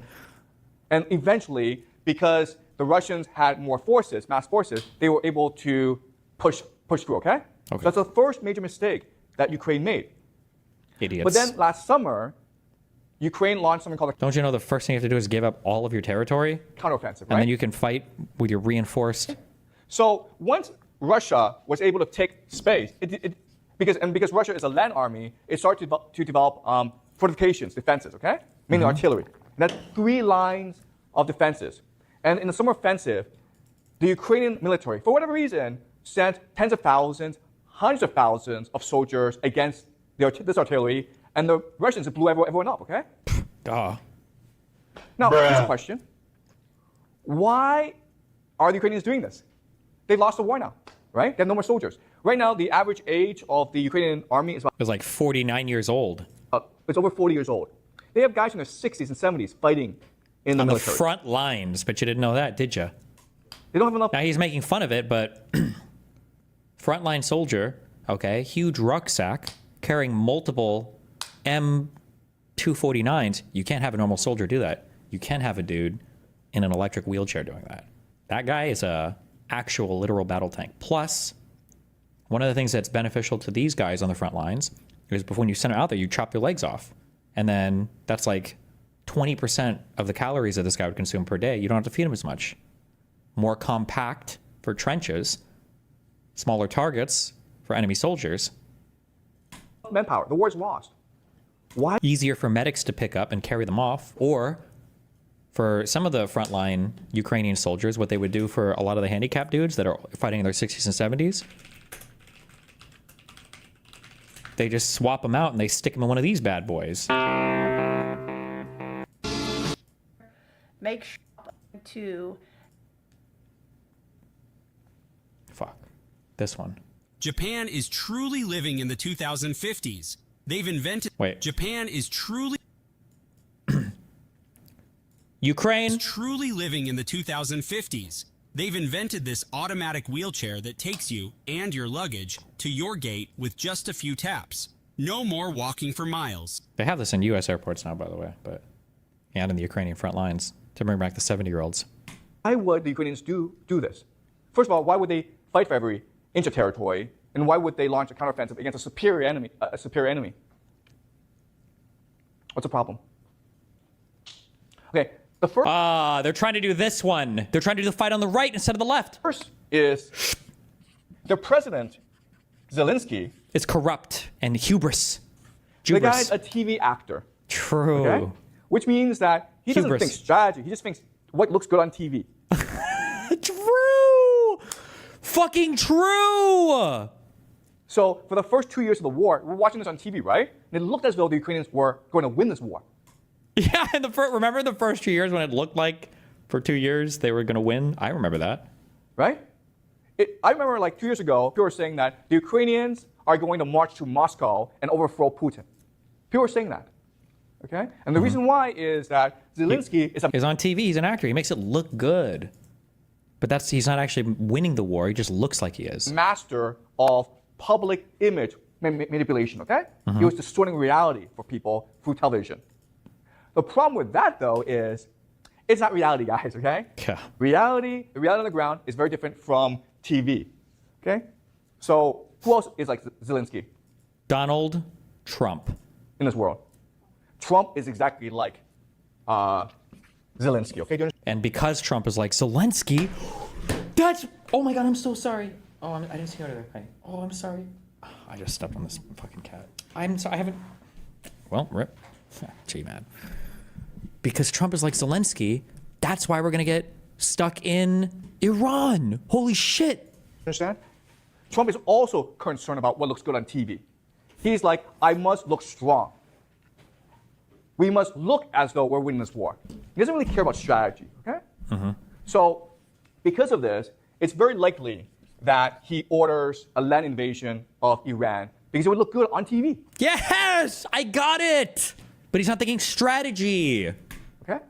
And eventually, because the Russians had more forces, mass forces, they were able to push through, okay? So that's the first major mistake that Ukraine made. Idiots. But then last summer, Ukraine launched something called a Don't you know the first thing you have to do is give up all of your territory? counteroffensive, right? And then you can fight with your reinforced... So once Russia was able to take space, because Russia is a land army, it started to develop fortifications, defenses, okay? Mainly artillery. And that's 3 lines of defenses. And in the summer offensive, the Ukrainian military, for whatever reason, sent tens of thousands, hundreds of thousands of soldiers against this artillery, and the Russians blew everyone up, okay? Duh. Now, here's a question. Why are the Ukrainians doing this? They've lost the war now, right? They have no more soldiers. Right now, the average age of the Ukrainian army is about It was like 49 years old. it's over 40 years old. They have guys in their 60s and 70s fighting in the On the military. front lines, but you didn't know that, did you? They don't have enough. Now he's making fun of it, but frontline soldier, okay, huge rucksack, carrying multiple M249s. You can't have a normal soldier do that. You can have a dude in an electric wheelchair doing that. That guy is a actual literal battle tank. Plus, one of the things that's beneficial to these guys on the front lines is when you send them out there, you chop their legs off. And then that's like 20% of the calories that this guy would consume per day. You don't have to feed him as much. More compact for trenches, smaller targets for enemy soldiers. Manpower. The war is lost. Why? Easier for medics to pick up and carry them off. Or for some of the frontline Ukrainian soldiers, what they would do for a lot of the handicapped dudes that are fighting in their 60s and 70s, they just swap them out and they stick them in one of these bad boys. Make sure to Fuck. This one. Japan is truly living in the 2050s. They've invented. Wait. Japan is truly Ukraine. truly living in the 2050s. They've invented this automatic wheelchair that takes you and your luggage to your gate with just a few taps. No more walking for miles. They have this in U.S. airports now, by the way, but and in the Ukrainian front lines to bring back the 70-year-olds. Why would the Ukrainians do this? First of all, why would they fight for every inch of territory? And why would they launch a counteroffensive against a superior enemy? What's the problem? Okay, the first They're trying to do this one. They're trying to do the fight on the right instead of the left. is the president, Zelensky. It's corrupt and hubris. The Hubris. guy's a TV actor. True. Okay? Which means that he doesn't Hubris. think strategy. He just thinks what looks good on TV. True. Fucking true. So for the first 2 years of the war, we're watching this on TV, right? And it looked as though the Ukrainians were going to win this war. Yeah, and remember the first 2 years when it looked like for 2 years they were going to win? I remember that. Right? I remember like 2 years ago, people were saying that the Ukrainians are going to march to Moscow and overthrow Putin. People were saying that. Okay? And the reason why is that Zelensky is a He's on TV. He's an actor. He makes it look good. But he's not actually winning the war. He just looks like he is. master of public image manipulation, okay? He was distorting reality for people through television. The problem with that, though, is it's not reality, guys, okay? Yeah. The reality on the ground is very different from TV, okay? So who else is like Zelensky Donald Trump. in this world? Trump is exactly like Zelensky, okay? Do you understand? And because Trump is like Zelensky, oh my God, I'm so sorry. Oh, I didn't see her there. Oh, I'm sorry. I just stepped on this fucking cat. I'm sorry. I haven't. Well, rip. Gee, man. Because Trump is like Zelensky, that's why we're going to get stuck in Iran. Holy shit. Understand? Trump is also concerned about what looks good on TV. He's like, I must look strong. We must look as though we're winning this war. He doesn't really care about strategy, okay? So because of this, it's very likely that he orders a land invasion of Iran because it would look good on TV, Yes, I got it. But he's not thinking strategy. okay?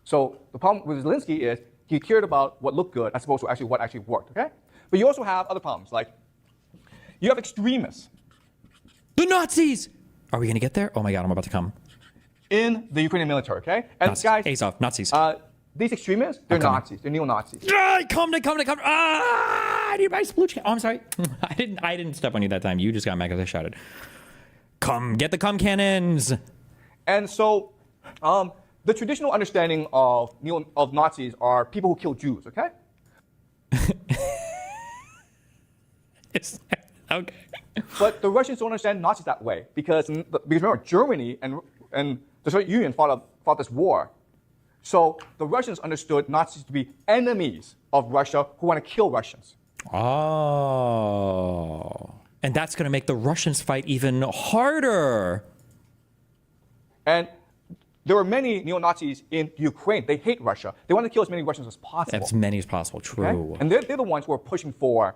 So the problem with Zelensky is he cared about what looked good as opposed to actually what actually worked, okay? But you also have other problems, like you have extremists The Nazis. Are we going to get there? Oh my God, I'm about to come. in the Ukrainian military, okay? And Nazis. guys, Azov, Nazis. these extremists, they're coming. Nazis, they're neo-Nazis. Ah, come. Ah, I need my splooch. Oh, I'm sorry. I didn't step on you that time. You just got mad because I shouted. Come, get the cum cannons. And so the traditional understanding of Nazis are people who kill Jews, okay? Okay. But the Russians don't understand Nazis that way because remember, Germany and the Soviet Union fought this war. So the Russians understood Nazis to be enemies of Russia who want to kill Russians. Oh. And that's going to make the Russians fight even harder. And there were many neo-Nazis in Ukraine. They hate Russia. They want to kill as many Russians as possible. As many as possible. True. Okay? And they're the ones who are pushing for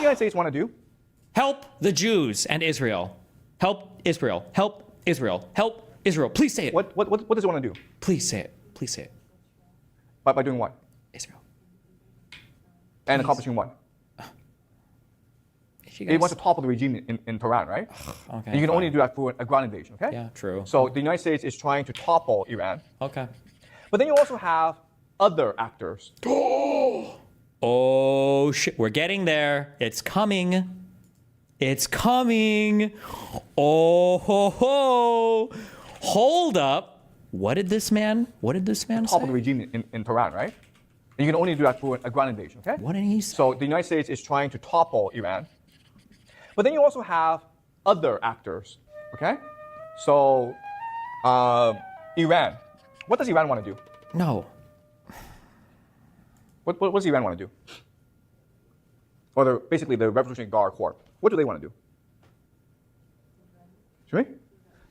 the United States want to do? Help the Jews and Israel. Help Israel. Help Israel. Help Israel. Please say it. What does it want to do? Please say it. Please say it. By doing what? Israel. And accomplishing what? If you It wants to topple the regime in Tehran, right? Okay, And you can fine. only do that through a ground invasion, okay? Yeah, true. So the United States is trying to topple Iran. Okay. But then you also have other actors. Oh shit, we're getting there. It's coming. It's coming. Oh ho ho. Hold up. What did this man say? Topple the regime in Tehran, right? And you can only do that through a ground invasion, okay? What did he say? So the United States is trying to topple Iran. But then you also have other actors, okay? So Iran. What does Iran want to do? No. What does Iran want to do? Or basically the Revolutionary Guard Corps. What do they want to do? Should we?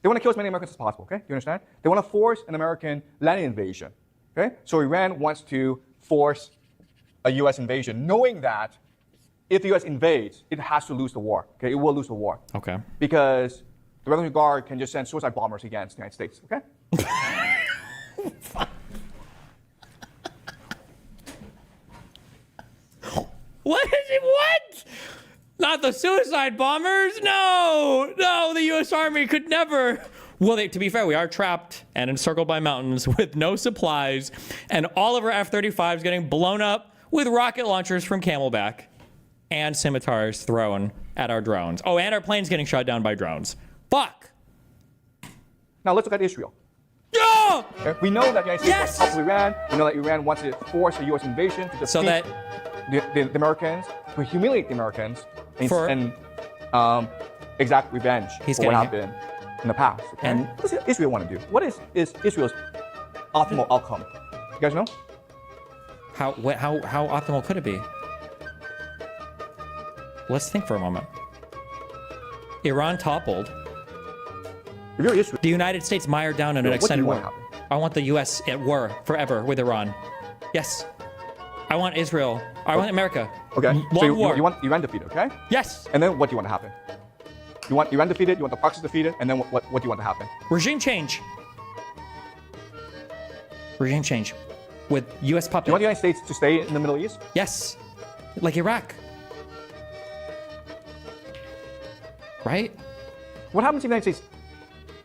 They want to kill as many Americans as possible, okay? You understand? They want to force an American land invasion, okay? So Iran wants to force a U.S. invasion, knowing that if the U.S. invades, it has to lose the war, okay? It will lose the war. Okay. Because the Revolutionary Guard can just send suicide bombers against the United States, okay? What is it? What? Not the suicide bombers? No, the U.S. Army could never. Well, to be fair, we are trapped and encircled by mountains with no supplies, and all of our F-35s getting blown up with rocket launchers from Camelback and scimitars thrown at our drones. Oh, and our planes getting shot down by drones. Fuck. Now let's look at Israel. Yeah! Okay? We know that the United States wants to topple Iran. We know that Iran wants to force a U.S. invasion to defeat So that the Americans, to humiliate the Americans, and exact revenge He's for what getting happened in the past. Okay? And- what does Israel want to do? What is Israel's optimal outcome? You guys know? how optimal could it be? Let's think for a moment. Iran toppled. If you're Israel, The United States mired down in an what do extended you want war. to happen? I want the U.S. at war forever with Iran. Yes. I want Israel. I want America. Okay. Long So war. you want Iran defeated, okay? Yes. And then what do you want to happen? You want Iran defeated, you want the proxies defeated, and then what do you want to happen? Regime change. Regime change. With U.S. Do you want the puppet. United States to stay in the Middle East? Yes. Like Iraq. Right? What happens if the United States?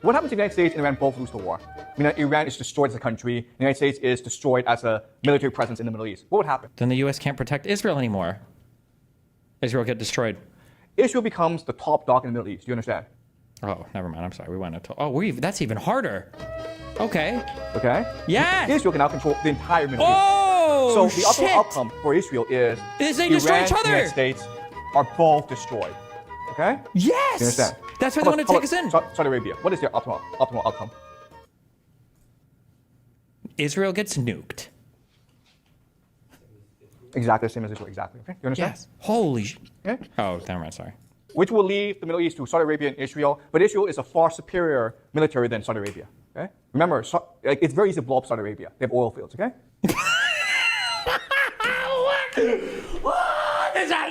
What happens if the United States and Iran both lose the war? I mean, Iran is destroyed as a country. The United States is destroyed as a military presence in the Middle East. What would happen? Then the U.S. can't protect Israel anymore. Israel get destroyed. Israel becomes the top dog in the Middle East. Do you understand? Oh, never mind. I'm sorry. We went into. That's even harder. Okay. Okay. Yes. Israel can now control the entire Middle East. Oh, So the ultimate outcome for Israel is Is they Iran destroy each and the other. United States are both destroyed. Okay. Yes. You understand? That's why How they want to about- take us in. how about Saudi Arabia. What is their optimal outcome? Israel gets nuked. Exactly the same as Israel. Exactly. Okay. You understand? Yes. Holy. Okay. Oh, never mind. Sorry. Which will leave the Middle East to Saudi Arabia and Israel. But Israel is a far superior military than Saudi Arabia. Okay? Remember, it's very easy to blow up Saudi Arabia. They have oil fields, okay?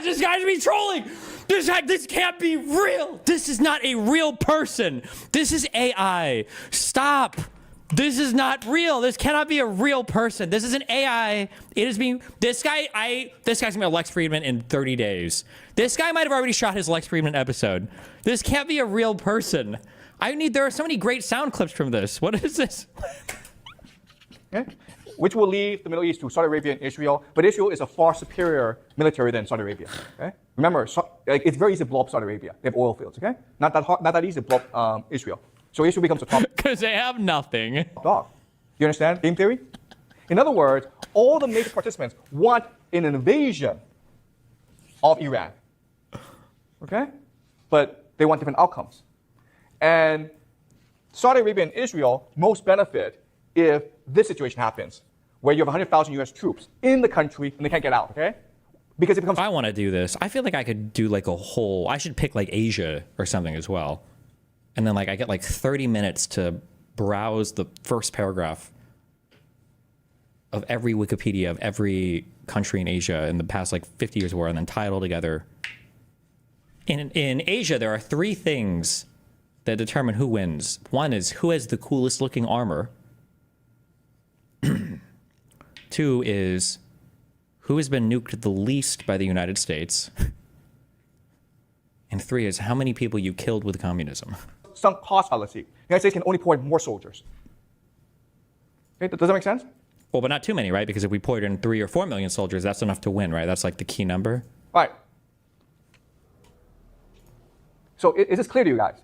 This guy's be trolling. This can't be real. This is not a real person. This is AI. Stop. This is not real. This cannot be a real person. This is an AI. It is being. This guy's gonna be a Lex Friedman in 30 days. This guy might have already shot his Lex Friedman episode. This can't be a real person. There are so many great sound clips from this. What is this? Okay? Which will leave the Middle East to Saudi Arabia and Israel. But Israel is a far superior military than Saudi Arabia. Okay? Remember, it's very easy to blow up Saudi Arabia. They have oil fields, okay? Not that easy to blow up Israel. So Israel becomes a top Because they have nothing. dog. You understand game theory? In other words, all the major participants want an invasion of Iran. Okay? But they want different outcomes. And Saudi Arabia and Israel most benefit if this situation happens, where you have 100,000 US troops in the country and they can't get out, okay? Because it becomes. I want to do this. I feel like I could do like a whole. I should pick like Asia or something as well, and then like I get like 30 minutes to browse the first paragraph of every Wikipedia of every country in Asia in the past like 50 years of war, and then tie it all together In Asia, there are three things that determine who wins. One is who has the coolest looking armor. Two is who has been nuked the least by the United States. And three is how many people you killed with communism. Sunk cost fallacy. The United States can only pour in more soldiers. Okay, does that make sense? Well, but not too many, right? Because if we poured in 3 or 4 million soldiers, that's enough to win, right? That's like the key number. All right. So is this clear to you guys?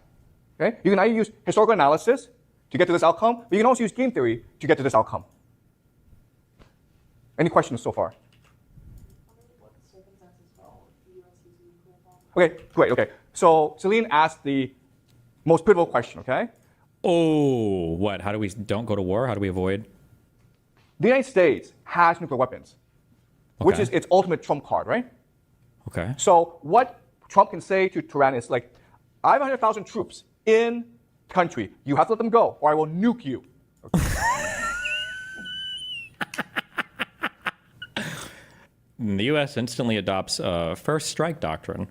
Okay? You can either use historical analysis to get to this outcome, but you can also use game theory to get to this outcome. Any questions so far? What circumstances follow the U.S. using nuclear bombs? Okay, great, okay. So Celine asked the most pivotal question, okay? Oh, what? How do we don't go to war? How do we avoid? The United States has nuclear weapons, which Okay. is its ultimate trump card, right? Okay. So what Trump can say to Tehran is like, I have 100,000 troops in the country. You have to let them go, or I will nuke you. The U.S. instantly adopts a first strike doctrine,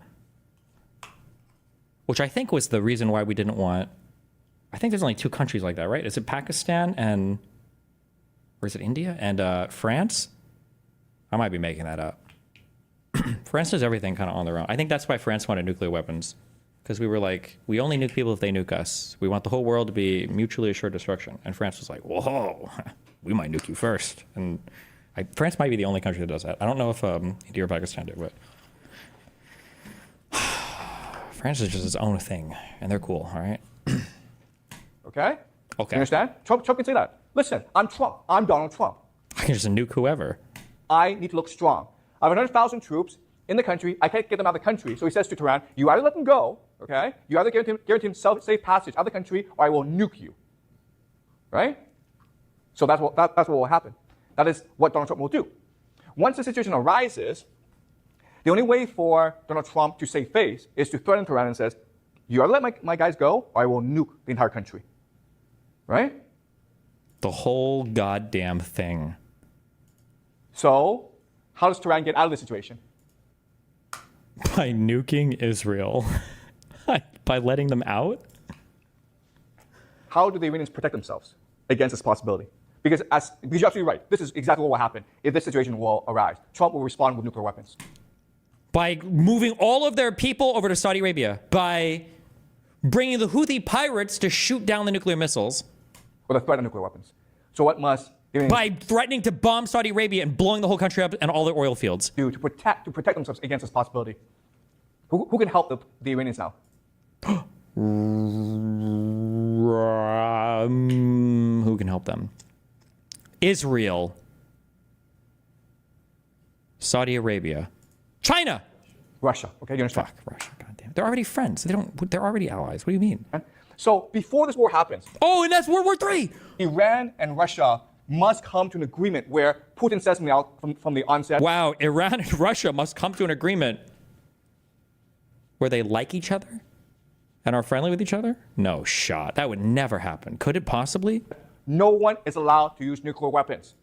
which I think was the reason why we didn't want. I think there's only 2 countries like that, right? Is it Pakistan and, or is it India and France? I might be making that up. France does everything kind of on their own. I think that's why France wanted nuclear weapons, because we were like, we only nuke people if they nuke us. We want the whole world to be mutually assured destruction. And France was like, whoa, we might nuke you first. And France might be the only country that does that. I don't know if India or Pakistan do, but France is just its own thing, and they're cool, all right? Okay? Okay. You understand? Trump can say that. Listen, I'm Trump. I'm Donald Trump. I can just nuke whoever. I need to look strong. I have 100,000 troops in the country. I can't get them out of the country. So he says to Tehran, you either let them go, okay? You either guarantee him safe passage out of the country, or I will nuke you. Right? So that's what will happen. That is what Donald Trump will do. Once the situation arises, the only way for Donald Trump to save face is to threaten Tehran and says, you either let my guys go, or I will nuke the entire country. Right? The whole goddamn thing. So how does Tehran get out of this situation? By nuking Israel. By letting them out? How do the Iranians protect themselves against this possibility? Because you're absolutely right. This is exactly what will happen if this situation will arise. Trump will respond with nuclear weapons. By moving all of their people over to Saudi Arabia. By bringing the Houthi pirates to shoot down the nuclear missiles. With a threat of nuclear weapons. So what must Iranians By threatening to bomb Saudi Arabia and blowing the whole country up and all their oil fields. do to protect themselves against this possibility? Who can help the Iranians now? Who can help them? Israel. Saudi Arabia. China. Russia. Okay, you understand? Fuck, Russia. Goddamn. They're already friends. They're already allies. What do you mean? So before this war happens, Oh, and that's World War III. Iran and Russia must come to an agreement where Putin says from the onset, Wow, Iran and Russia must come to an agreement where they like each other and are friendly with each other? No shot. That would never happen. Could it possibly? no one is allowed to use nuclear weapons.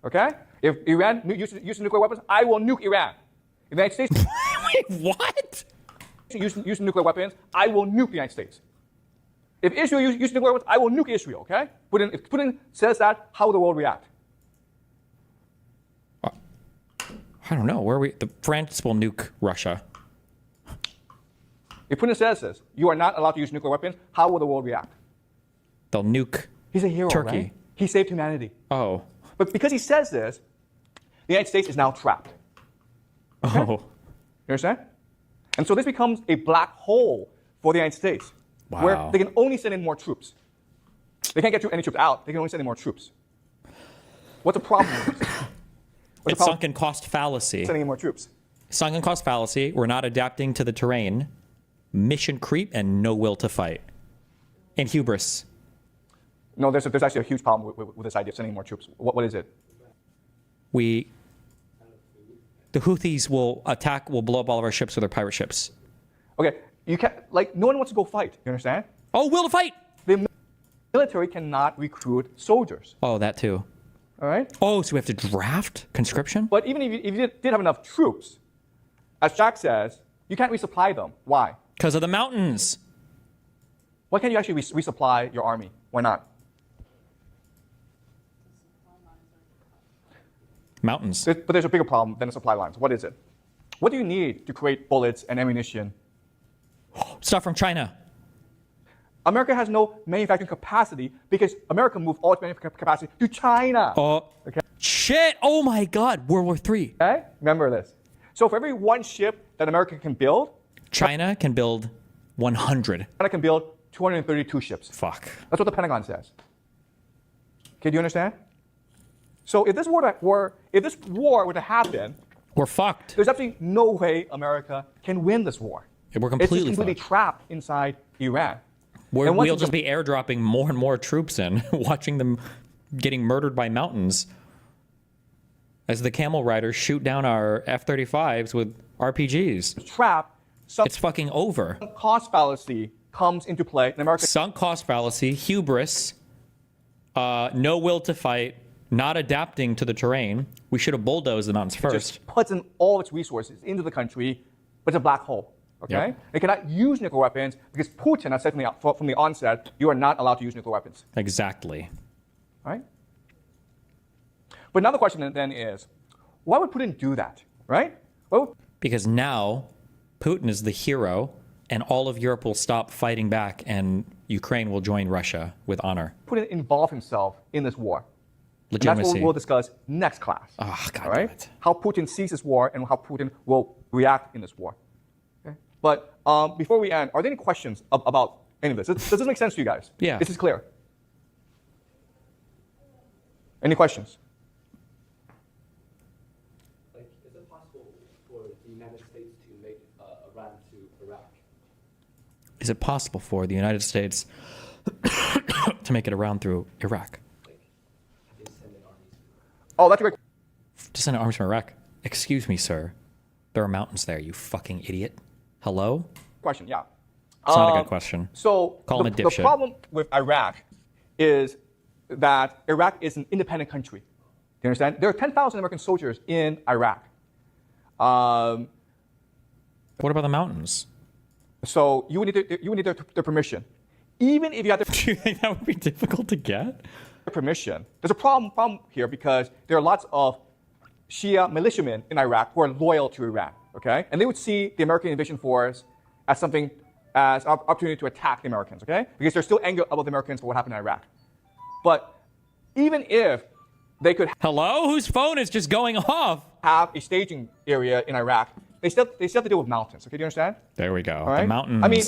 Okay? If Iran uses nuclear weapons, I will nuke Iran. If the United States Wait, what? uses nuclear weapons, I will nuke the United States. If Israel uses nuclear weapons, I will nuke Israel. Okay? If Putin says that, how will the world react? I don't know. The France will nuke Russia. If Putin says this, you are not allowed to use nuclear weapons, how will the world react? They'll nuke. He's a hero, Turkey. right? He saved humanity. Oh. But because he says this, the United States is now trapped. Oh. You understand? And so this becomes a black hole for the United States, where Wow. they can only send in more troops. They can't get any troops out. They can only send in more troops. What's the problem with this? What's It's sunken cost fallacy. sending in more troops? Sunken cost fallacy. We're not adapting to the terrain. Mission creep and no will to fight. And hubris. No, there's actually a huge problem with this idea of sending more troops. What is it? The Houthis will blow up all of our ships with their pirate ships. Okay, you can't, no one wants to go fight. You understand? Oh, will to fight! The military cannot recruit soldiers. Oh, that too. All right? Oh, so we have to draft conscription? But even if you did have enough troops, as Jack says, You can't resupply them. Why? Because of the mountains. Why can't you actually resupply your army? Why not? Mountains. But there's a bigger problem than the supply lines. What is it? What do you need to create bullets and ammunition? Stuff from China. America has no manufacturing capacity because America moved all its manufacturing capacity to China. Oh, Okay. shit. Oh my God. World War III. Okay? Remember this. So for every one ship that America can build, China can build 100. China can build 232 ships. Fuck. That's what the Pentagon says. Okay, do you understand? So if this war were to happen, We're fucked. there's absolutely no way America can win this war. We're It's completely just completely fucked. trapped inside Iran. And once We'll it's just be airdropping more and more troops in, watching them getting murdered by mountains as the camel riders shoot down our F-35s with RPGs. trapped, some It's fucking over. cost fallacy comes into play, and America Sunk cost fallacy, hubris, no will to fight, not adapting to the terrain. We should have bulldozed the mountains first. just puts in all its resources into the country, but it's a black hole. Okay? Yep. It cannot use nuclear weapons because Putin has said from the onset, you are not allowed to use nuclear weapons. Exactly. Right? But now the question then is, why would Putin do that? Right? Why would Because now Putin is the hero and all of Europe will stop fighting back and Ukraine will join Russia with honor. Putin involve himself in this war? And that's what Legitimacy. we'll discuss next class. Ah, God all damn right? it. How Putin sees this war and how Putin will react in this war. Okay? But before we end, are there any questions about any of this? Does this make sense to you guys? Yeah. This is clear. Any questions? Like, is it possible for the United States to make a run to Iraq? Is it possible for the United States to make it around through Iraq? Like, have they sent in armies? Oh, that's a great To send arms from Iraq? Excuse me, sir. There are mountains there, you fucking idiot. Hello? question. Yeah. It's not a good question. So Call him a the dipshit. problem with Iraq is that Iraq is an independent country. Do you understand? There are 10,000 American soldiers in Iraq. What about the mountains? So you would need their permission. Even if you have Do you think that would be difficult to get? their permission, there's a problem here because there are lots of Shia militiamen in Iraq who are loyal to Iran. Okay, and they would see the American invasion force as an opportunity to attack the Americans. Okay, because they're still angry about the Americans for what happened in Iraq. But even if they could Hello? Whose phone is just going off? have a staging area in Iraq, they still have to deal with mountains. Okay, do you understand? There we go. All right? The mountains. I mean,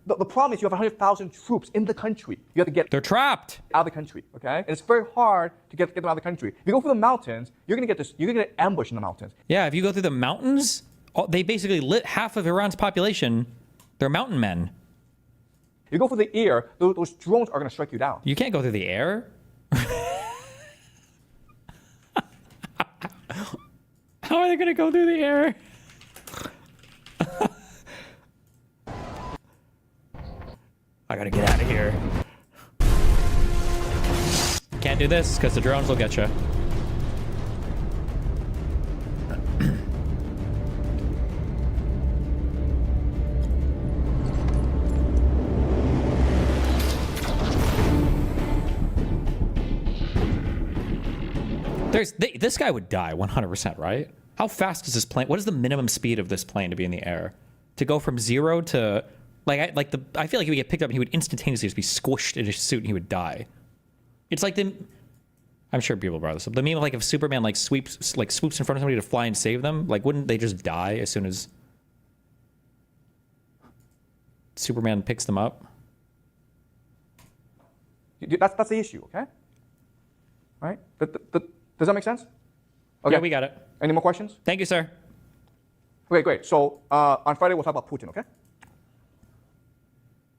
the problem is you have 100,000 troops in the country. You have to get they're trapped. out of the country. Okay, and it's very hard to get them out of the country. If you go through the mountains, you're gonna get an ambush in the mountains. Yeah, if you go through the mountains, they basically lit half of Iran's population. They're mountain men. If you go through the air, those drones are gonna strike you down. You can't go through the air. How are they going to go through the air? I got to get out of here. Can't do this because the drones will get you. This guy would die 100%, right? How fast is this plane? What is the minimum speed of this plane to be in the air? To go from 0 to I feel like he would get picked up and he would instantaneously just be squished in his suit and he would die. It's like I'm sure people brought this up. The meme of if Superman swoops in front of somebody to fly and save them, wouldn't they just die as soon as Superman picks them up? That's the issue. Okay. All right. Does that make sense? Okay. Yeah, we got it. Any more questions? Thank you, sir. Okay, great. So on Friday we'll talk about Putin. Okay.